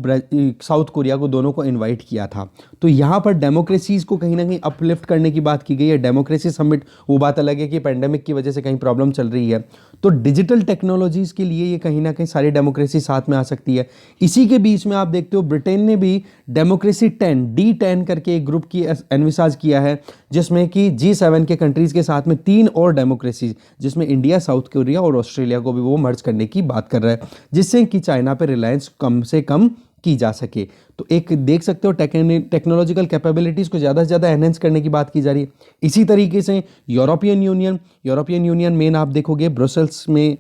साउथ कोरिया को, दोनों को इनवाइट किया था। तो यहाँ पर डेमोक्रेसीज़ को कहीं ना कहीं अपलिफ्ट करने की बात की गई है। डेमोक्रेसी समिट, वो बात अलग है कि पेंडेमिक की वजह से कहीं प्रॉब्लम चल रही है, तो डिजिटल टेक्नोलॉजीज़ के लिए ये कहीं ना कहीं सारी डेमोक्रेसी साथ में आ सकती है। इसी के बीच में आप देखते हो ब्रिटेन ने भी डेमोक्रेसी 10 D10 करके एक ग्रुप की एनविसाज किया है, जिसमें कि G7 के कंट्रीज़ के साथ में 3 और डेमोक्रेसी, जिसमें इंडिया, साउथ कोरिया और ऑस्ट्रेलिया को भी वो मर्ज करने की बात कर रहा है, जिससे कि चाइना पर रिलायंस कम से कम की जा सके। तो एक देख सकते हो टेक्नोलॉजिकल कैपेबिलिटीज़ को ज़्यादा से ज़्यादा एनहेंस करने की बात की जा रही है। इसी तरीके से यूरोपियन यूनियन मेन आप देखोगे ब्रसेल्स में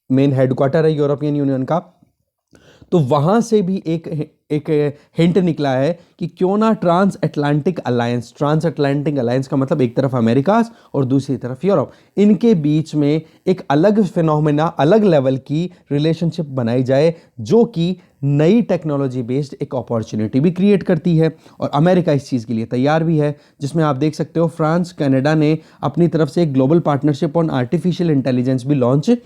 मेन हेडक्वार्टर है यूरोपियन यूनियन का, तो वहाँ से भी एक हिंट निकला है कि क्यों ना ट्रांस अटलांटिक अलायंस का मतलब एक तरफ अमेरिका और दूसरी तरफ यूरोप, इनके बीच में एक अलग फिनोमेना, अलग लेवल की रिलेशनशिप बनाई जाए, जो कि नई टेक्नोलॉजी बेस्ड एक अपॉर्चुनिटी भी क्रिएट करती है। और अमेरिका इस चीज़ के लिए तैयार भी है, जिसमें आप देख सकते हो फ्रांस, कनाडा ने अपनी तरफ से एक global partnership on artificial intelligence भी लॉन्च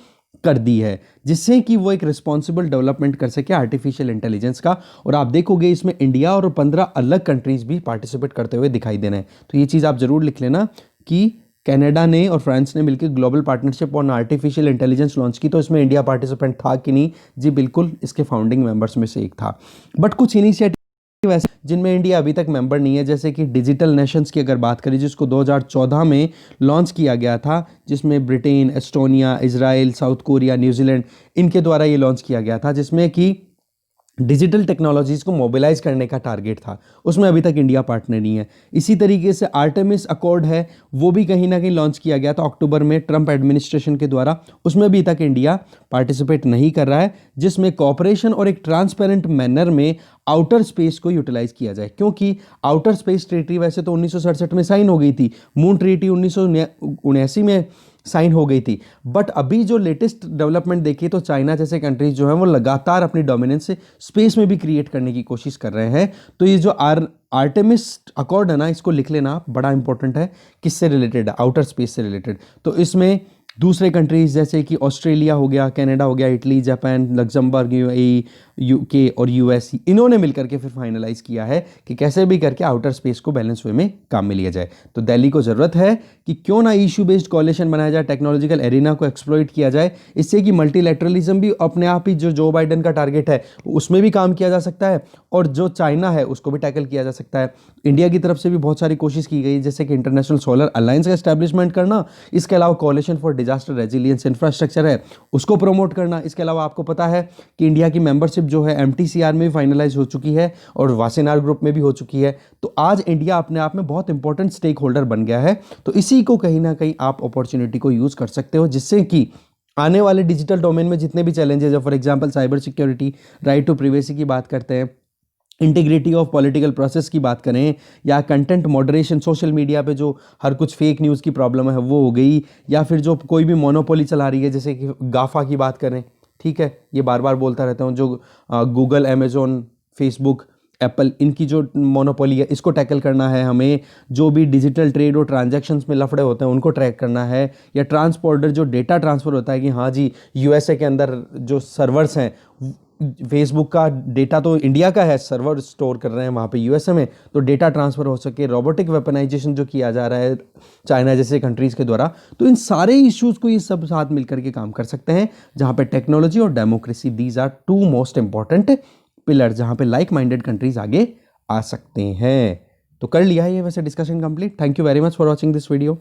कर दी है, जिससे कि वो एक रिस्पॉन्सिबल डेवलपमेंट कर सके आर्टिफिशियल इंटेलिजेंस का। और आप देखोगे इसमें इंडिया और 15 अलग कंट्रीज भी पार्टिसिपेट करते हुए दिखाई दे रहे हैं। तो ये चीज़ आप जरूर लिख लेना कि कनाडा ने और फ्रांस ने मिलकर global partnership on artificial intelligence launch की, तो इसमें इंडिया पार्टिसिपेंट था कि नहीं? जी बिल्कुल, इसके फाउंडिंग मेंबर्स में से एक था। बट कुछ इनिशिएटिव वैसे जिनमें इंडिया अभी तक मेंबर नहीं है, जैसे कि डिजिटल नेशंस की अगर बात करें, जिसको 2014 में लॉन्च किया गया था, जिसमें Britain, Estonia, Israel, south Korea, New Zealand, इनके द्वारा ये लॉन्च किया गया था, जिसमें कि डिजिटल टेक्नोलॉजीज़ को मोबिलाइज करने का टारगेट था। उसमें अभी तक इंडिया पार्टनर नहीं है। इसी तरीके से आर्टेमिस अकॉर्ड है, वो भी कहीं ना कहीं लॉन्च किया गया था अक्टूबर में ट्रंप एडमिनिस्ट्रेशन के द्वारा, उसमें अभी तक इंडिया पार्टिसिपेट नहीं कर रहा है, जिसमें कॉपरेशन और एक ट्रांसपेरेंट मैनर में आउटर स्पेस को यूटिलाइज किया जाए। क्योंकि आउटर स्पेस ट्रीटी वैसे तो 1967 में साइन हो गई थी, मून ट्रीटी 1979 में साइन हो गई थी, बट अभी जो लेटेस्ट डेवलपमेंट देखिए तो चाइना जैसे कंट्रीज जो हैं वो लगातार अपनी डोमिनेंस से स्पेस में भी क्रिएट करने की कोशिश कर रहे हैं। तो ये जो आर्टेमिस अकॉर्ड है ना, इसको लिख लेना, बड़ा इंपॉर्टेंट है। किससे रिलेटेड है? आउटर स्पेस से रिलेटेड। तो इसमें दूसरे कंट्रीज जैसे कि ऑस्ट्रेलिया हो गया, कनाडा हो गया, Italy, Japan, Luxembourg, UAE, UK और यूएस, इन्होंने मिलकर के फिर फाइनलाइज किया है कि कैसे भी करके आउटर स्पेस को बैलेंस वे में काम में लिया जाए। तो दिल्ली को ज़रूरत है कि क्यों ना इशू बेस्ड कोalition बनाया जाए, टेक्नोलॉजिकल एरिना को एक्सप्लॉइट किया जाए, इससे कि मल्टीलैटरलिज्म भी अपने आप ही जो बाइडन का टारगेट है उसमें भी काम किया जा सकता है, और जो चाइना है उसको भी टैकल किया जा सकता है। इंडिया की तरफ से भी बहुत सारी कोशिश की गई, जैसे कि इंटरनेशनल सोलर अलायंस का एस्टैब्लिशमेंट करना, इसके अलावा कोalition फॉर डिजास्टर रेजिलियंस इंफ्रास्ट्रक्चर है उसको प्रमोट करना। इसके अलावा आपको पता है कि इंडिया की मेंबरशिप जो है MTCR में भी फाइनलाइज हो चुकी है और वासेनार ग्रुप में भी हो चुकी है। तो आज इंडिया अपने आप में बहुत इंपॉर्टेंट स्टेक होल्डर बन गया है। तो इसी को कहीं ना कहीं आप अपॉर्चुनिटी को यूज कर सकते हो, जिससे कि आने वाले डिजिटल डोमेन में जितने भी चैलेंजेस है, for example cyber security, right to privacy की बात करते हैं, इंटीग्रिटी ऑफ पॉलिटिकल प्रोसेस की बात करें, या कंटेंट मॉडरेशन, सोशल मीडिया पे जो हर कुछ फेक न्यूज़ की प्रॉब्लम है वो हो गई, या फिर जो कोई भी मोनोपोली चला रही है जैसे कि गाफा की बात करें, ठीक है, ये बार बार बोलता रहता हूँ, जो गूगल, अमेजोन, फेसबुक, एप्पल, इनकी जो मोनोपोली है इसको टैकल करना है हमें। जो भी डिजिटल ट्रेड और ट्रांजैक्शंस में लफड़े होते हैं उनको ट्रैक करना है, या ट्रांसपोर्टर जो डेटा ट्रांसफ़र होता है कि हाँ जी USA के अंदर जो सर्वर्स हैं, फेसबुक का डेटा तो इंडिया का है, सर्वर स्टोर कर रहे हैं वहाँ पे USA में, तो डेटा ट्रांसफ़र हो सके, रोबोटिक वेपनाइजेशन जो किया जा रहा है चाइना जैसे कंट्रीज़ के द्वारा। तो इन सारे इश्यूज़ को ये सब साथ मिलकर के काम कर सकते हैं, जहाँ पे टेक्नोलॉजी और democracy, these are two most important pillar, जहाँ पे लाइक माइंडेड कंट्रीज आगे आ सकते हैं। तो कर लिया है ये वैसे discussion complete. Thank you very much for watching this video.